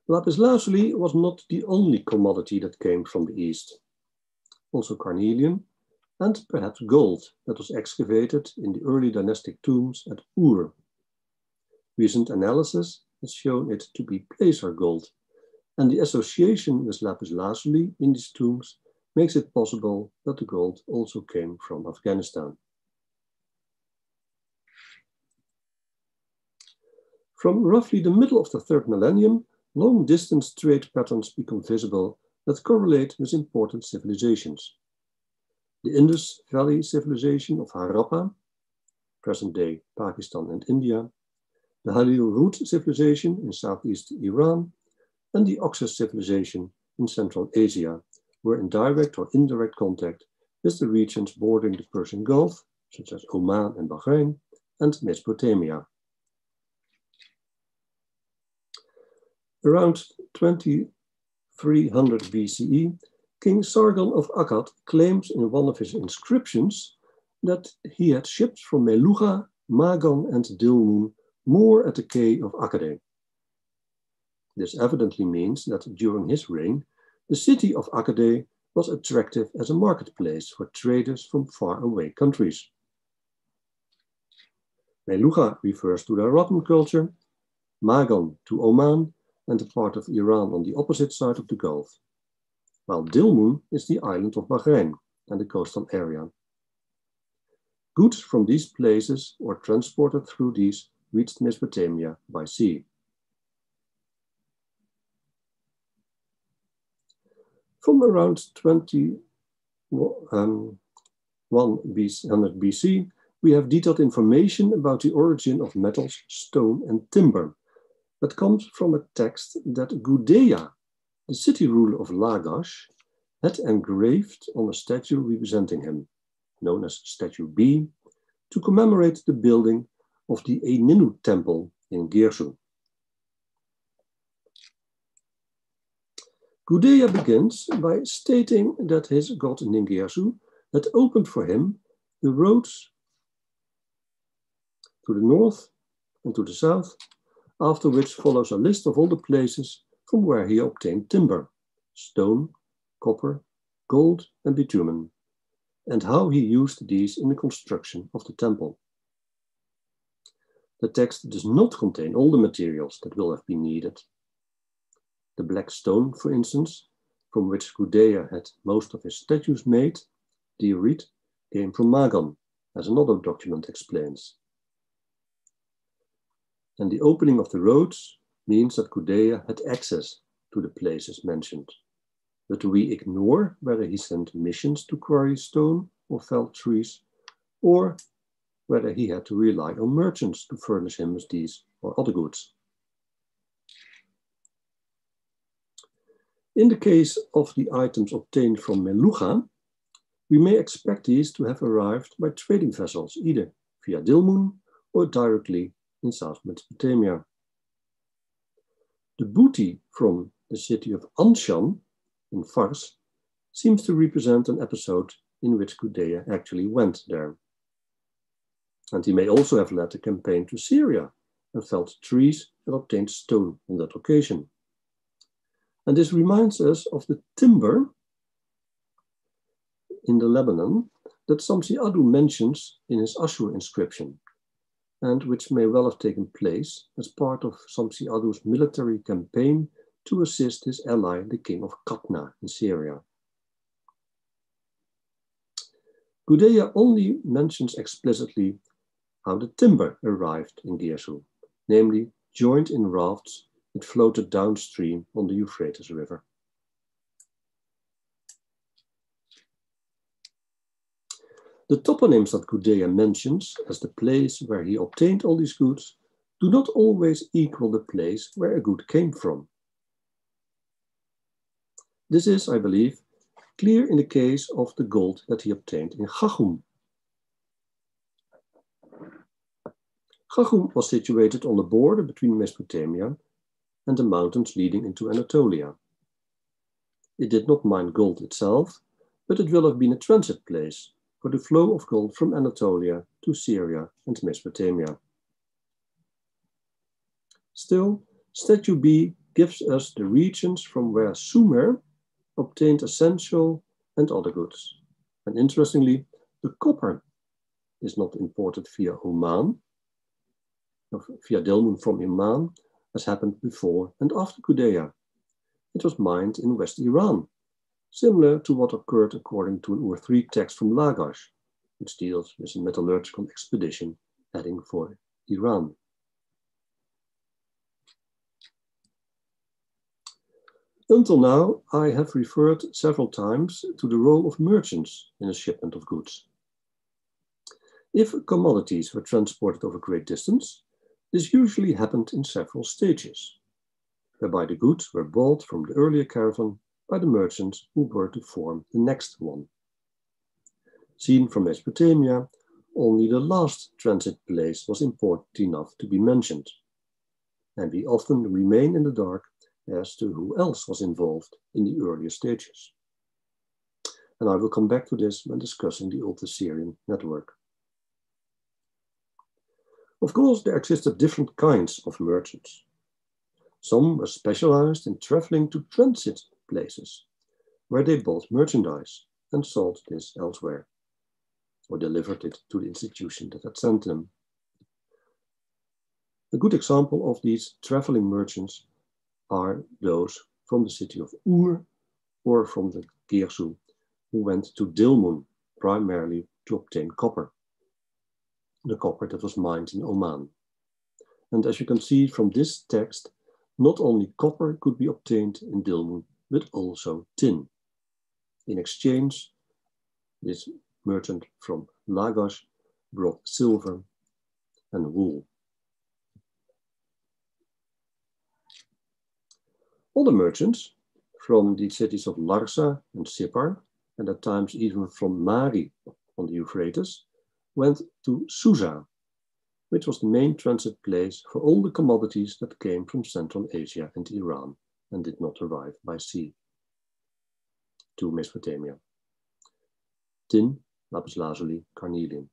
Lapis lazuli was not the only commodity that came from the east. Also carnelian and perhaps gold that was excavated in the early dynastic tombs at Ur. Recent analysis has shown it to be placer gold, and the association with lapis lazuli in these tombs makes it possible that the gold also came from Afghanistan. From roughly the middle of the 3rd millennium, long-distance trade patterns become visible that correlate with important civilizations. The Indus Valley civilization of Harappa, present-day Pakistan and India, the Halil Rud civilization in southeast Iran, and the Oxus civilization in Central Asia were in direct or indirect contact with the regions bordering the Persian Gulf, such as Oman and Bahrain, and Mesopotamia. Around 2300 BCE, King Sargon of Akkad claims in one of his inscriptions that he had ships from Melucha, Magan, and Dilmun more at the Quay of Akkad. This evidently means that during his reign, the city of Akkad was attractive as a marketplace for traders from faraway countries. Melucha refers to the Arabian culture, Magan to Oman, and a part of Iran on the opposite side of the Gulf, while Dilmun is the island of Bahrain and the coastal area. Goods from these places were transported through these reached Mesopotamia by sea. From around 2100 BC, we have detailed information about the origin of metals, stone, and timber that comes from a text that Gudea, the city ruler of Lagash, had engraved on a statue representing him, known as Statue B, to commemorate the building of the Eninu temple in Gersu. Gudea begins by stating that his god Ningersu had opened for him the roads to the north and to the south, after which follows a list of all the places from where he obtained timber, stone, copper, gold, and bitumen, and how he used these in the construction of the temple. The text does not contain all the materials that will have been needed. The black stone, for instance, from which Gudea had most of his statues made, Gerrit, came from Magan, as another document explains. And the opening of the roads means that Gudea had access to the places mentioned. But do we ignore whether he sent missions to quarry stone or fell trees, or whether he had to rely on merchants to furnish him with these or other goods? In the case of the items obtained from Melucha, we may expect these to have arrived by trading vessels, either via Dilmun or directly in South Mesopotamia. The booty from the city of Anshan in Fars seems to represent an episode in which Gudea actually went there. And he may also have led a campaign to Syria and felled trees and obtained stone on that occasion. And this reminds us of the timber in the Lebanon that Samsi Adu mentions in his Ashur inscription, and which may well have taken place as part of Samsi Adu's military campaign to assist his ally, the king of Qatna in Syria. Gudea only mentions explicitly how the timber arrived in Gersu, namely joined in rafts that floated downstream on the Euphrates River. The toponyms that Gudea mentions as the place where he obtained all these goods do not always equal the place where a good came from. This is, I believe, clear in the case of the gold that he obtained in Chachum. Chachum was situated on the border between Mesopotamia and the mountains leading into Anatolia. It did not mine gold itself, but it will have been a transit place for the flow of gold from Anatolia to Syria and Mesopotamia. Still, Statue B gives us the regions from where Sumer obtained essential and other goods. And interestingly, the copper is not imported via Oman, via Dilmun from Oman, as happened before and after Gudea. It was mined in West Iran, similar to what occurred according to an Ur-3 text from Lagash, which deals with a metallurgical expedition heading for Iran. Until now, I have referred several times to the role of merchants in a shipment of goods. If commodities were transported over great distance, this usually happened in several stages, whereby the goods were bought from the earlier caravan by the merchants who were to form the next one. Seen from Mesopotamia, only the last transit place was important enough to be mentioned, and we often remain in the dark as to who else was involved in the earlier stages. And I will come back to this when discussing the Old Assyrian network. Of course, there existed different kinds of merchants. Some were specialized in traveling to transit places, where they bought merchandise and sold this elsewhere, or delivered it to the institution that had sent them. A good example of these traveling merchants are those from the city of Ur or from the Gersu, who went to Dilmun primarily to obtain copper, the copper that was mined in Oman. And as you can see from this text, not only copper could be obtained in Dilmun, but also tin. In exchange, this merchant from Lagash brought silver and wool. Other merchants from the cities of Larsa and Sippar, and at times even from Mari on the Euphrates, went to Susa, which was the main transit place for all the commodities that came from Central Asia and Iran and did not arrive by sea to Mesopotamia. Tin, lapis lazuli, carnelian.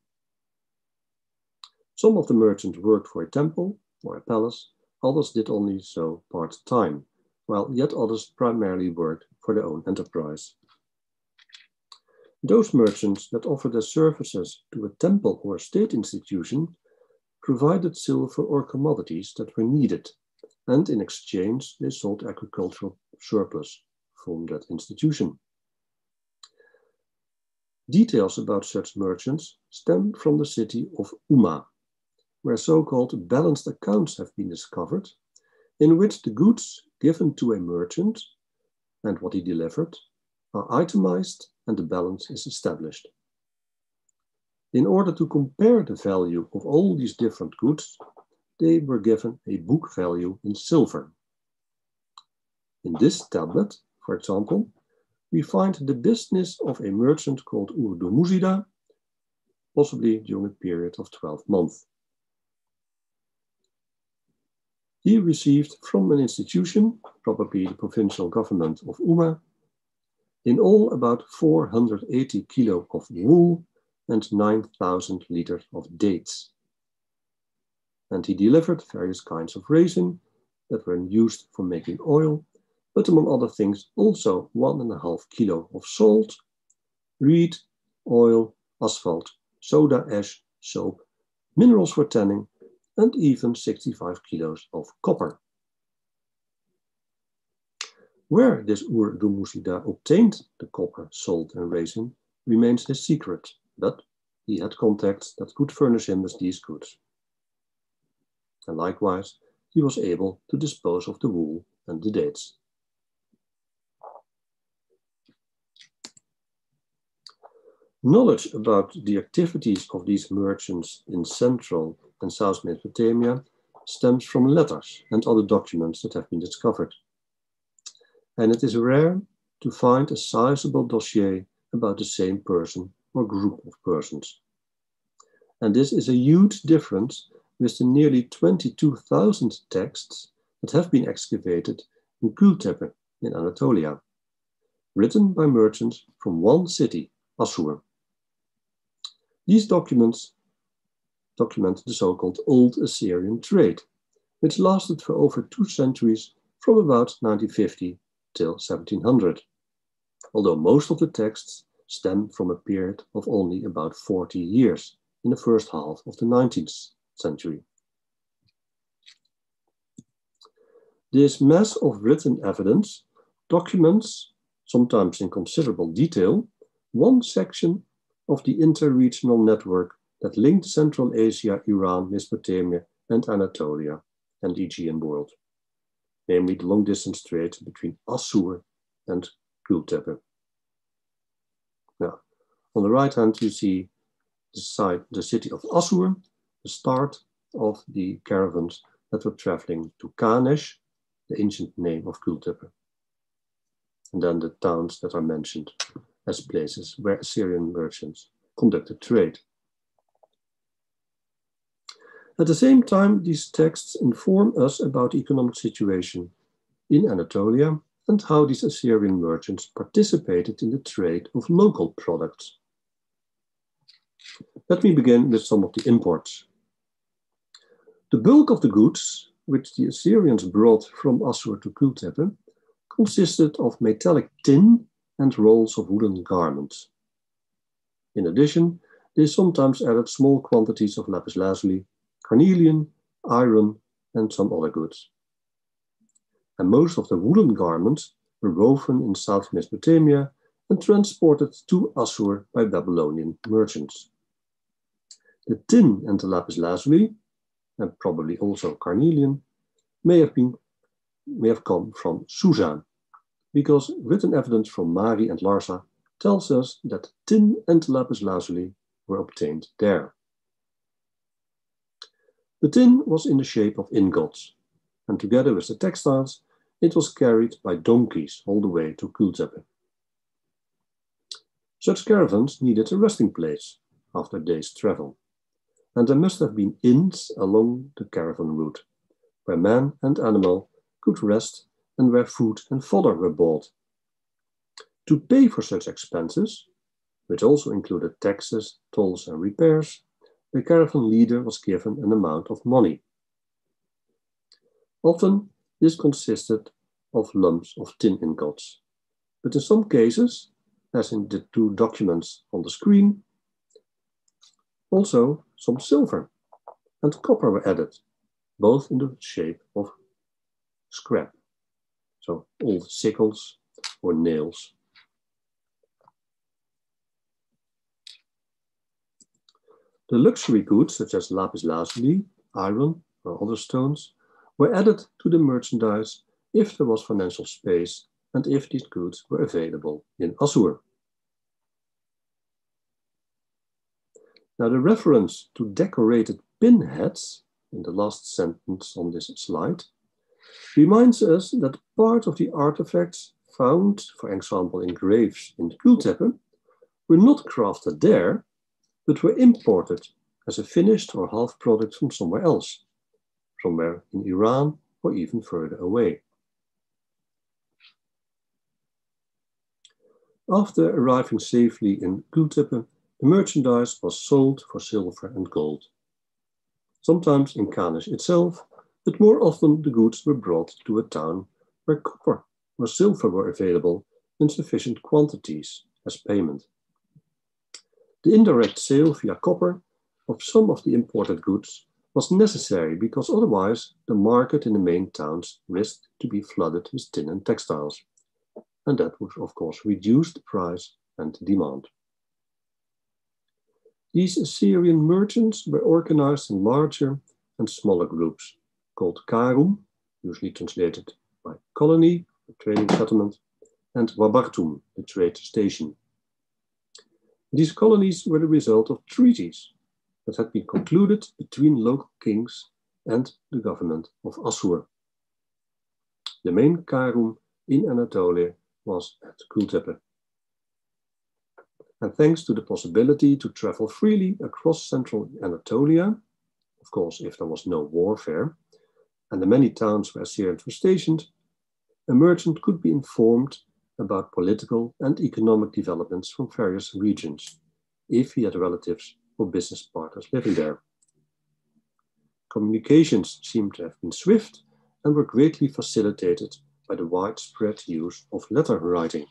Some of the merchants worked for a temple or a palace, others did only so part-time, while yet others primarily worked for their own enterprise. Those merchants that offered their services to a temple or a state institution provided silver or commodities that were needed, and in exchange they sold agricultural surplus from that institution. Details about such merchants stem from the city of Umma, where so-called balanced accounts have been discovered, in which the goods given to a merchant and what he delivered are itemized and the balance is established. In order to compare the value of all these different goods, they were given a book value in silver. In this tablet, for example, we find the business of a merchant called Urdumuzida, possibly during a period of 12 months. He received from an institution, probably the provincial government of Umma, in all about 480 kilo of wool and 9,000 liters of dates. And he delivered various kinds of resin that were used for making oil, but among other things also 1.5 kilo of salt, reed, oil, asphalt, soda ash, soap, minerals for tanning, and even 65 kilos of copper. Where this Urdumuzida obtained the copper, salt, and resin remains his secret, but he had contacts that could furnish him with these goods. And likewise, he was able to dispose of the wool and the dates. Knowledge about the activities of these merchants in Central and South Mesopotamia stems from letters and other documents that have been discovered. And it is rare to find a sizable dossier about the same person or group of persons. And this is a huge difference with the nearly 22,000 texts that have been excavated in Kultepe in Anatolia, written by merchants from one city, Assur. These documents document the so-called Old Assyrian trade, which lasted for over 2 centuries from about 1950 till 1700, although most of the texts stem from a period of only about 40 years in the first half of the 19th century. This mass of written evidence documents, sometimes in considerable detail, one section of the interregional network that linked Central Asia, Iran, Mesopotamia, and Anatolia, and the Aegean world, namely the long-distance trade between Assur and Kultepe. Now, on the right hand, you see the city of Assur, the start of the caravans that were traveling to Kanesh, the ancient name of Kultepe. And then the towns that are mentioned as places where Assyrian merchants conducted trade. At the same time, these texts inform us about the economic situation in Anatolia and how these Assyrian merchants participated in the trade of local products. Let me begin with some of the imports. The bulk of the goods which the Assyrians brought from Assur to Kultepe consisted of metallic tin and rolls of woolen garments. In addition, they sometimes added small quantities of lapis lazuli, carnelian, iron, and some other goods. And most of the woolen garments were woven in South Mesopotamia and transported to Assur by Babylonian merchants. The tin and the lapis lazuli, and probably also carnelian, may have come from Susa, because written evidence from Mari and Larsa tells us that tin and lapis lazuli were obtained there. The tin was in the shape of ingots, and together with the textiles, it was carried by donkeys all the way to Kultepe. Such caravans needed a resting place after a day's travel, and there must have been inns along the caravan route, where man and animal could rest and where food and fodder were bought. To pay for such expenses, which also included taxes, tolls, and repairs, the caravan leader was given an amount of money. Often, this consisted of lumps of tin ingots, but in some cases, as in the two documents on the screen, also some silver and copper were added, both in the shape of scrap, so old sickles or nails. The luxury goods, such as lapis lazuli, iron, or other stones, were added to the merchandise if there was financial space and if these goods were available in Assur. Now, the reference to decorated pinheads in the last sentence on this slide reminds us that part of the artifacts found, for example, in graves in Kultepe, were not crafted there, but were imported as a finished or half product from somewhere else, somewhere in Iran or even further away. After arriving safely in Kultepe, the merchandise was sold for silver and gold. Sometimes in Kanesh itself, but more often the goods were brought to a town where copper or silver were available in sufficient quantities as payment. The indirect sale via copper of some of the imported goods was necessary because otherwise the market in the main towns risked to be flooded with tin and textiles. And that would, of course, reduce the price and demand. These Assyrian merchants were organized in larger and smaller groups called karum, usually translated by colony, the trading settlement, and wabartum, the trade station. These colonies were the result of treaties that had been concluded between local kings and the government of Assur. The main karum in Anatolia was at Kultepe. And thanks to the possibility to travel freely across central Anatolia, of course, if there was no warfare, and the many towns where Assyrians were stationed, a merchant could be informed about political and economic developments from various regions, if he had relatives or business partners living there. Communications seem to have been swift and were greatly facilitated by the widespread use of letter writing.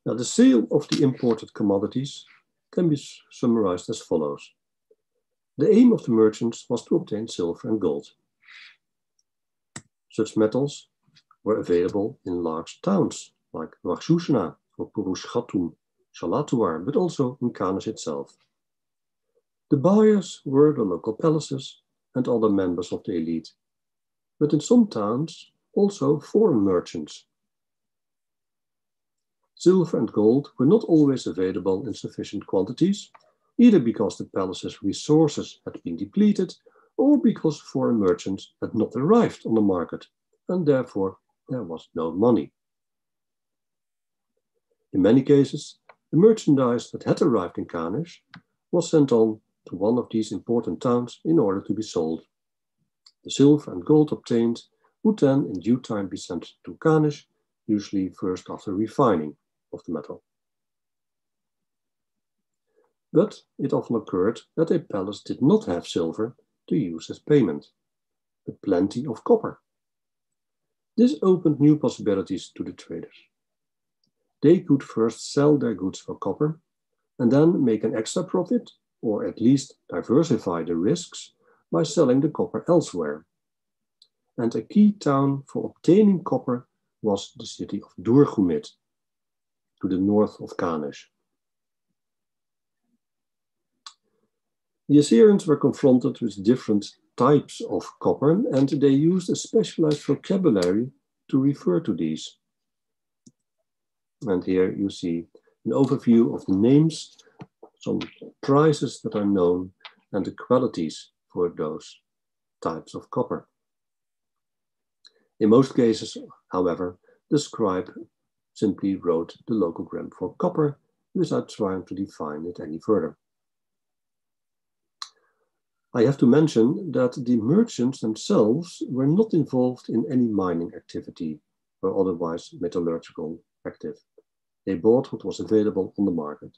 Now, the sale of the imported commodities can be summarized as follows. The aim of the merchants was to obtain silver and gold, Such metals were available in large towns like Warshushna or Purushkhatum, Shalatuar, but also in Kanish itself. The buyers were the local palaces and other members of the elite, but in some towns also foreign merchants. Silver and gold were not always available in sufficient quantities, either because the palace's resources had been depleted or because foreign merchants had not arrived on the market, and therefore there was no money. In many cases, the merchandise that had arrived in Kanish was sent on to one of these important towns in order to be sold. The silver and gold obtained would then in due time be sent to Kanish, usually first after refining of the metal. But it often occurred that a palace did not have silver to use as payment, but plenty of copper. This opened new possibilities to the traders. They could first sell their goods for copper and then make an extra profit, or at least diversify the risks by selling the copper elsewhere. And a key town for obtaining copper was the city of Durgumit, to the north of Kanish. The Assyrians were confronted with different types of copper, and they used a specialized vocabulary to refer to these. And here you see an overview of the names, some prices that are known, and the qualities for those types of copper. In most cases, however, the scribe simply wrote the local gram for copper without trying to define it any further. I have to mention that the merchants themselves were not involved in any mining activity or otherwise metallurgical active. They bought what was available on the market.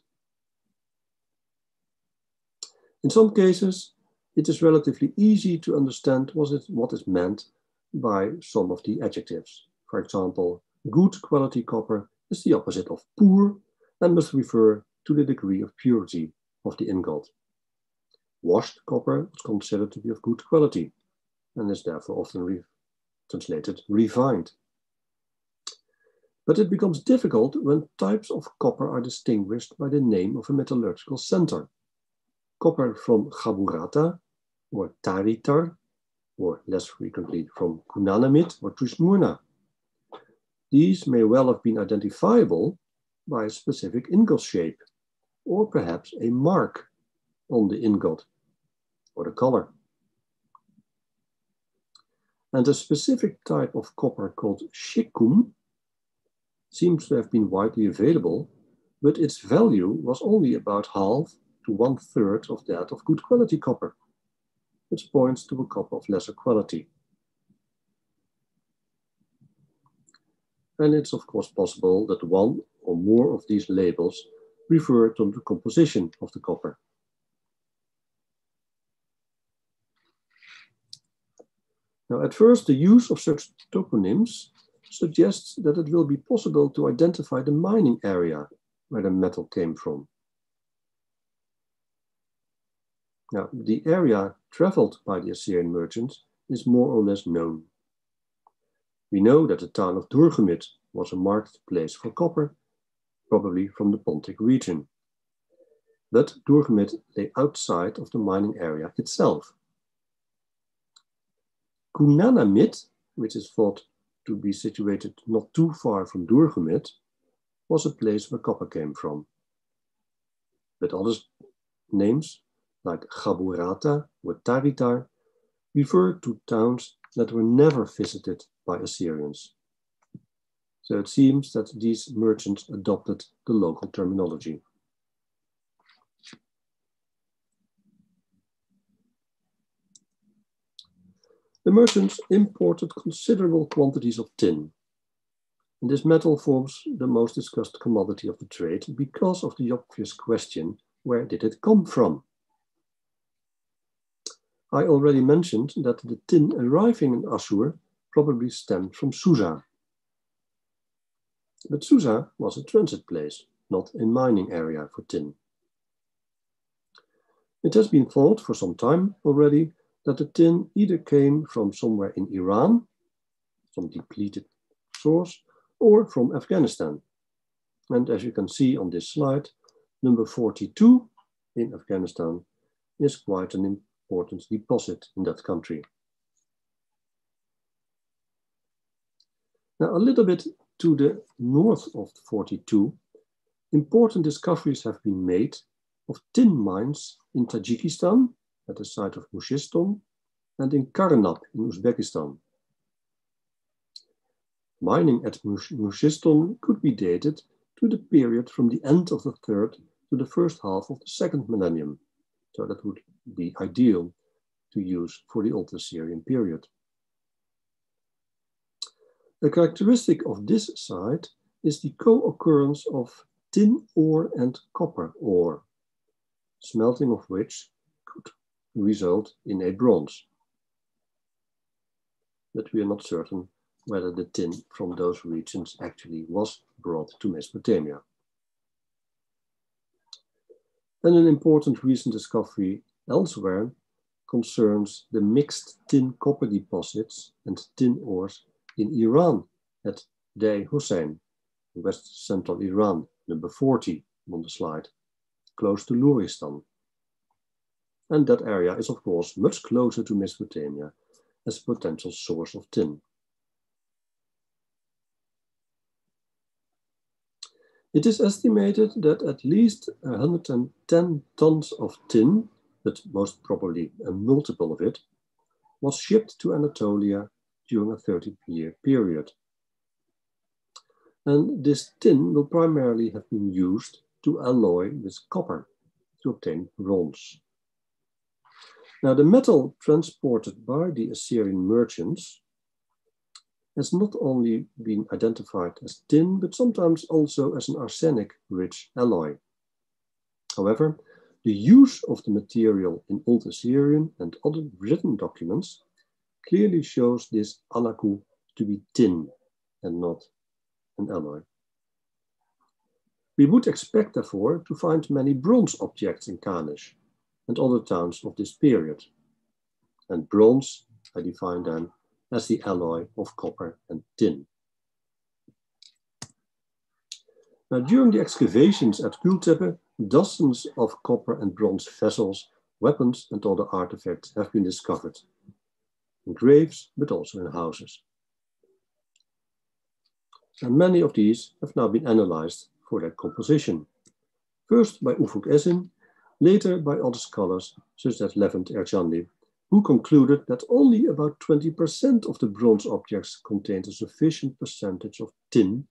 In some cases, it is relatively easy to understand what is meant by some of the adjectives. For example, good quality copper is the opposite of poor and must refer to the degree of purity of the ingot. Washed copper was considered to be of good quality and is therefore often translated refined. But it becomes difficult when types of copper are distinguished by the name of a metallurgical center. Copper from Khaburata or Taritar, or less frequently from Kunanamit or Tushmurna. These may well have been identifiable by a specific ingot shape, or perhaps a mark on the ingot or the color. And a specific type of copper called shikum seems to have been widely available, but its value was only about half to 1/3 of that of good quality copper, which points to a copper of lesser quality. And it's of course possible that one or more of these labels refer to the composition of the copper. Now, at first, the use of such toponyms suggests that it will be possible to identify the mining area where the metal came from. Now, the area traveled by the Assyrian merchants is more or less known. We know that the town of Durgumit was a marketplace for copper, probably from the Pontic region. But Durgumit lay outside of the mining area itself. Kunanamit, which is thought to be situated not too far from Durgumit, was a place where copper came from. But other names, like Khaburata or Taritar, refer to towns that were never visited by Assyrians. So it seems that these merchants adopted the local terminology. The merchants imported considerable quantities of tin. And this metal forms the most discussed commodity of the trade because of the obvious question, where did it come from? I already mentioned that the tin arriving in Assur probably stemmed from Susa. But Susa was a transit place, not a mining area for tin. It has been thought for some time already that the tin either came from somewhere in Iran some depleted source, or from Afghanistan. And as you can see on this slide, number 42 in Afghanistan is quite an important deposit in that country. Now, a little bit to the north of 42, important discoveries have been made of tin mines in Tajikistan, at the site of Mushiston, and in Karnap in Uzbekistan. Mining at Mushiston could be dated to the period from the end of the 3rd to the first half of the 2nd millennium. So that would be ideal to use for the Old Assyrian period. A characteristic of this site is the co-occurrence of tin ore and copper ore, smelting of which could result in a bronze. But we are not certain whether the tin from those regions actually was brought to Mesopotamia. And an important recent discovery elsewhere concerns the mixed tin copper deposits and tin ores in Iran at Dei Hussein, west central Iran, number 40 on the slide, close to Luristan. And that area is of course much closer to Mesopotamia as a potential source of tin. It is estimated that at least 110 tons of tin, but most probably a multiple of it, was shipped to Anatolia during a 30-year period. And this tin will primarily have been used to alloy with copper to obtain bronze. Now, the metal transported by the Assyrian merchants has not only been identified as tin, but sometimes also as an arsenic-rich alloy. However, the use of the material in Old Assyrian and other written documents clearly shows this anaku to be tin and not an alloy. We would expect, therefore, to find many bronze objects in Kanesh and other towns of this period. And bronze, I define then as the alloy of copper and tin. Now, during the excavations at Kultepe, dozens of copper and bronze vessels, weapons, and other artifacts have been discovered in graves, but also in houses. And many of these have now been analyzed for their composition. First by Ufuk Esin, later by other scholars such as Levent Ercanli, who concluded that only about 20% of the bronze objects contained a sufficient percentage of tin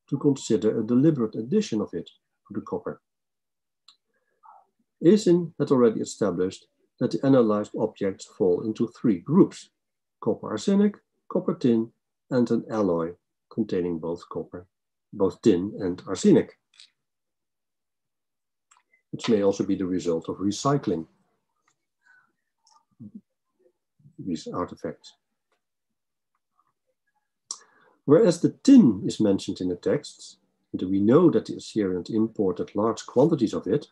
to consider a deliberate addition of it to the copper. Esin had already established that the analyzed objects fall into 3 groups: copper arsenic, copper tin, and an alloy containing both tin and arsenic, which may also be the result of recycling these artifacts. Whereas the tin is mentioned in the texts, and we know that the Assyrians imported large quantities of it,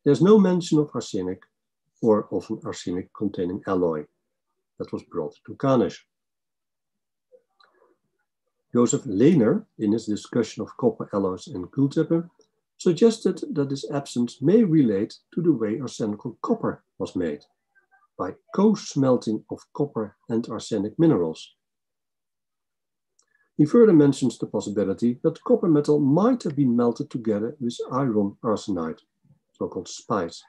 there's no mention of arsenic or of an arsenic-containing alloy that was brought to Kanesh. Joseph Lehner, in his discussion of copper alloys in Kultepe, suggested that this absence may relate to the way arsenical copper was made, by co-smelting of copper and arsenic minerals. He further mentions the possibility that copper metal might have been melted together with iron arsenide, so-called spice.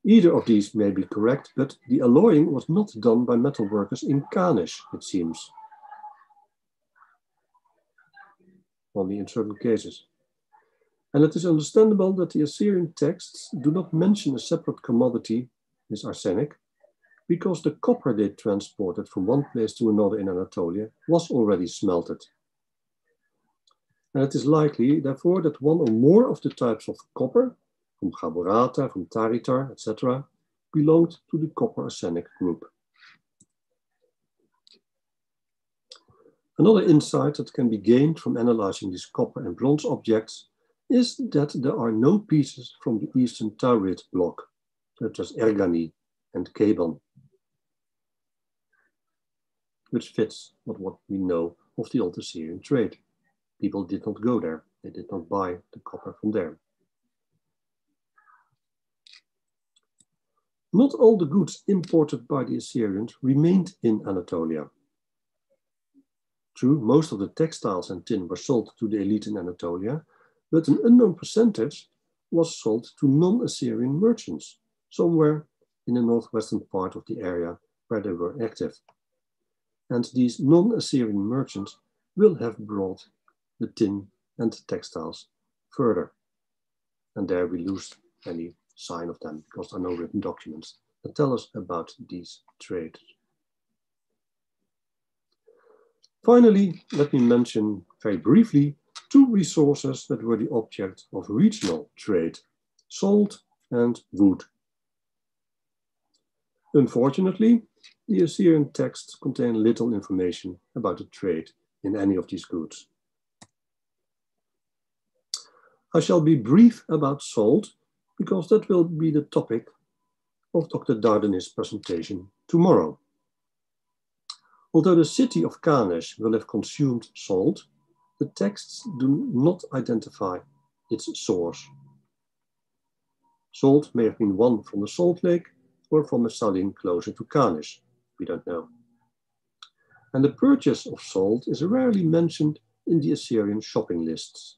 Either of these may be correct, but the alloying was not done by metal workers in Kanesh, it seems. Only in certain cases. And it is understandable that the Assyrian texts do not mention a separate commodity, this arsenic, because the copper they transported from one place to another in Anatolia was already smelted. And it is likely, therefore, that one or more of the types of copper, from Gaborata, from Taritar, etc., belonged to the copper arsenic group. Another insight that can be gained from analyzing these copper and bronze objects is that there are no pieces from the Eastern Taurid block, such as Ergani and Keban. which fits with what we know of the old Assyrian trade. People did not go there. They did not buy the copper from there. Not all the goods imported by the Assyrians remained in Anatolia. True, most of the textiles and tin were sold to the elite in Anatolia, but an unknown percentage was sold to non-Assyrian merchants, somewhere in the northwestern part of the area where they were active. And these non-Assyrian merchants will have brought the tin and the textiles further. And there we lose any sign of them because there are no written documents that tell us about these trades. Finally, let me mention very briefly two resources that were the object of regional trade: salt and wood. Unfortunately, the Assyrian texts contain little information about the trade in any of these goods. I shall be brief about salt because that will be the topic of Dr. Dardan's presentation tomorrow. Although the city of Kanesh will have consumed salt, the texts do not identify its source. Salt may have been won from the salt lake or from a saline closer to Kanesh, we don't know. And the purchase of salt is rarely mentioned in the Assyrian shopping lists.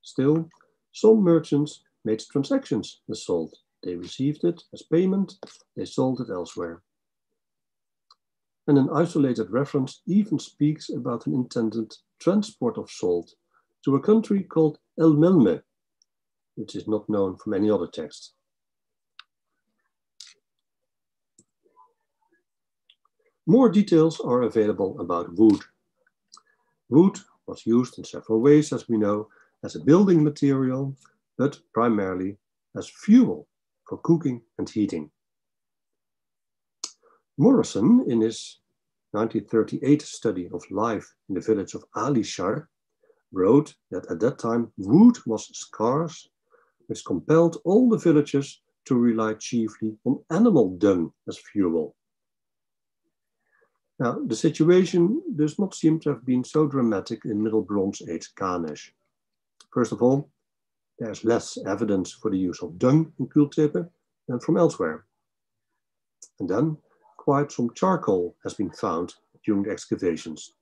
Still, some merchants made transactions with salt. They received it as payment, they sold it elsewhere. And an isolated reference even speaks about an intended transport of salt to a country called El Melme, which is not known from any other text. More details are available about wood. Wood was used in several ways, as we know, as a building material, but primarily as fuel for cooking and heating. Morrison, in his 1938 study of life in the village of Alishar, wrote that at that time wood was scarce, which compelled all the villagers to rely chiefly on animal dung as fuel. Now, the situation does not seem to have been so dramatic in Middle Bronze Age Kanesh. First of all, there's less evidence for the use of dung in Kultepe than from elsewhere. And then quite some charcoal has been found during the excavations.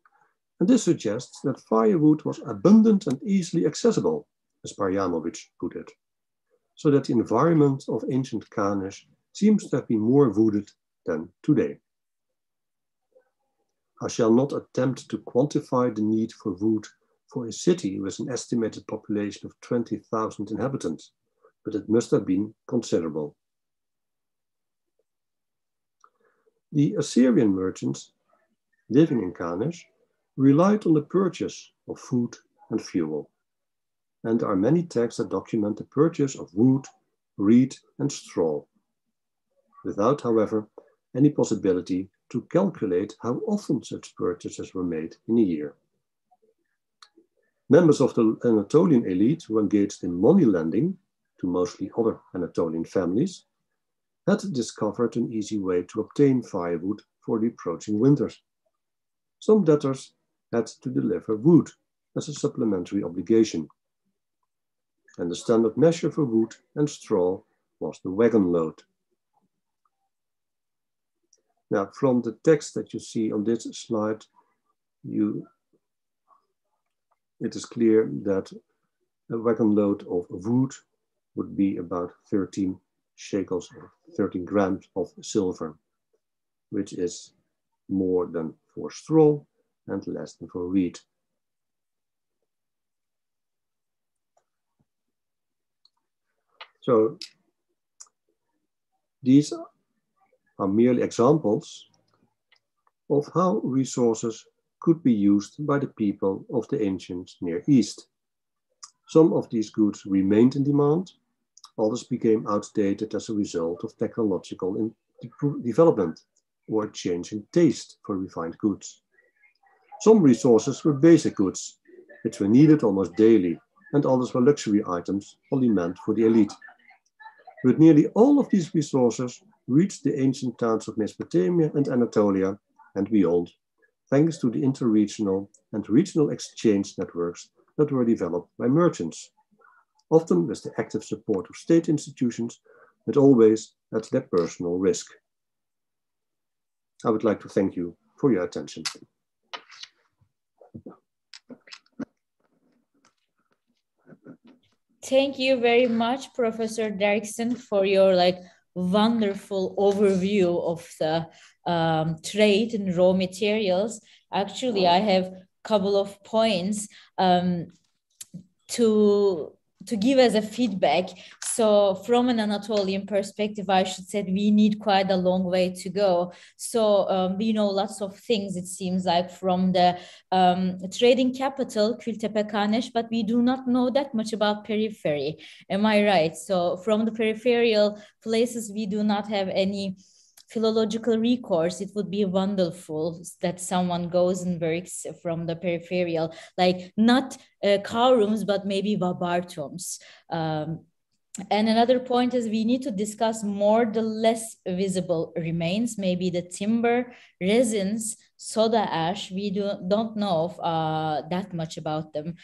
And this suggests that firewood was abundant and easily accessible, as Barjamovic put it, so that the environment of ancient Kanesh seems to have been more wooded than today. I shall not attempt to quantify the need for wood for a city with an estimated population of 20,000 inhabitants, but it must have been considerable. The Assyrian merchants living in Kanesh relied on the purchase of food and fuel. And there are many texts that document the purchase of wood, reed, and straw, without, however, any possibility to calculate how often such purchases were made in a year. Members of the Anatolian elite who engaged in money lending to mostly other Anatolian families had discovered an easy way to obtain firewood for the approaching winters. Some debtors had to deliver wood as a supplementary obligation. And the standard measure for wood and straw was the wagon load. Now, from the text that you see on this slide, it is clear that a wagon load of wood would be about 13 shekels or 13 grams of silver, which is more than for straw and less than for reed. So these are merely examples of how resources could be used by the people of the ancient Near East. Some of these goods remained in demand, others became outdated as a result of technological development or a change in taste for refined goods. Some resources were basic goods, which were needed almost daily, and others were luxury items only meant for the elite. But nearly all of these resources reached the ancient towns of Mesopotamia and Anatolia and beyond, thanks to the interregional and regional exchange networks that were developed by merchants, often with the active support of state institutions, but always at their personal risk. I would like to thank you for your attention. Thank you very much, Professor DERCKSEN, for your wonderful overview of the trade in raw materials. Actually, I have a couple of points to give as a feedback. So from an Anatolian perspective, I should say we need quite a long way to go. So we know lots of things, it seems like, from the trading capital, Kültepe-Kaneş, but we do not know that much about periphery. Am I right? So from the peripheral places, we do not have any philological recourse. It would be wonderful that someone goes and works from the peripheral, like not Kaurums, but maybe Vabartums. And another point is we need to discuss more the less visible remains, maybe the timber, resins, soda ash. We don't know that much about them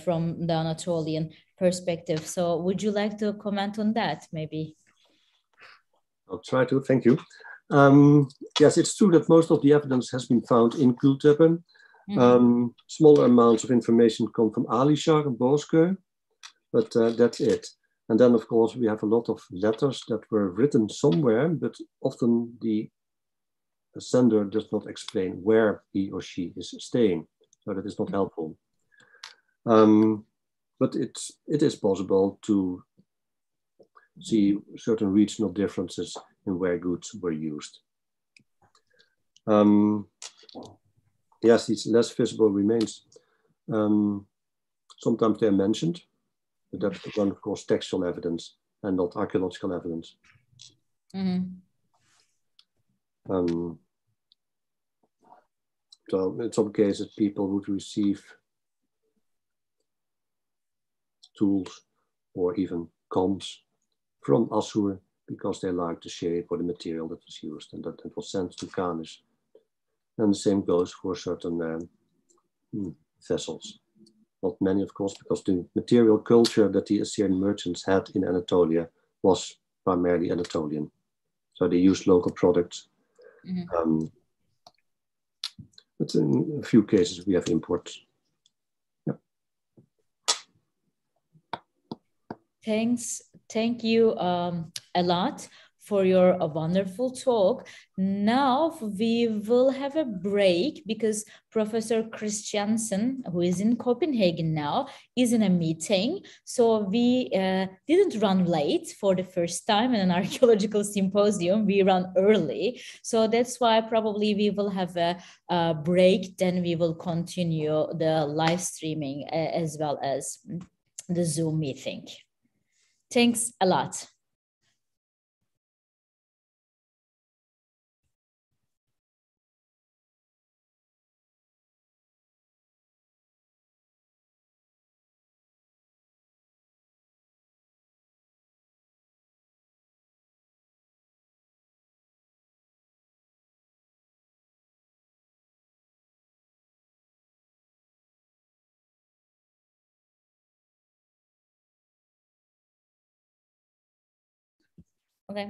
from the Anatolian perspective. So would you like to comment on that, maybe? I'll try to, thank you. Yes, it's true that most of the evidence has been found in Kültepe. Smaller amounts of information come from Alişar and Bozköy, but that's it. And then, of course, we have a lot of letters that were written somewhere, but often the sender does not explain where he or she is staying, so that is not helpful. But it is possible to see certain regional differences in where goods were used. Yes, these less visible remains, sometimes they're mentioned, but that's one, of course, textual evidence and not archaeological evidence. So in some cases, people would receive tools or even comms from Assur because they liked the shape or the material that was used, and that was sent to Kaneş. And the same goes for certain vessels. Not many, of course, because the material culture that the Assyrian merchants had in Anatolia was primarily Anatolian. So they used local products. But in a few cases, we have imports. Yeah. Thank you a lot for your wonderful talk. Now we will have a break because Professor Christiansen, who is in Copenhagen now, is in a meeting. So we didn't run late for the first time in an archaeological symposium. We ran early. So that's why probably we will have a break. Then we will continue the live streaming as well as the Zoom meeting. Thanks a lot. Okay.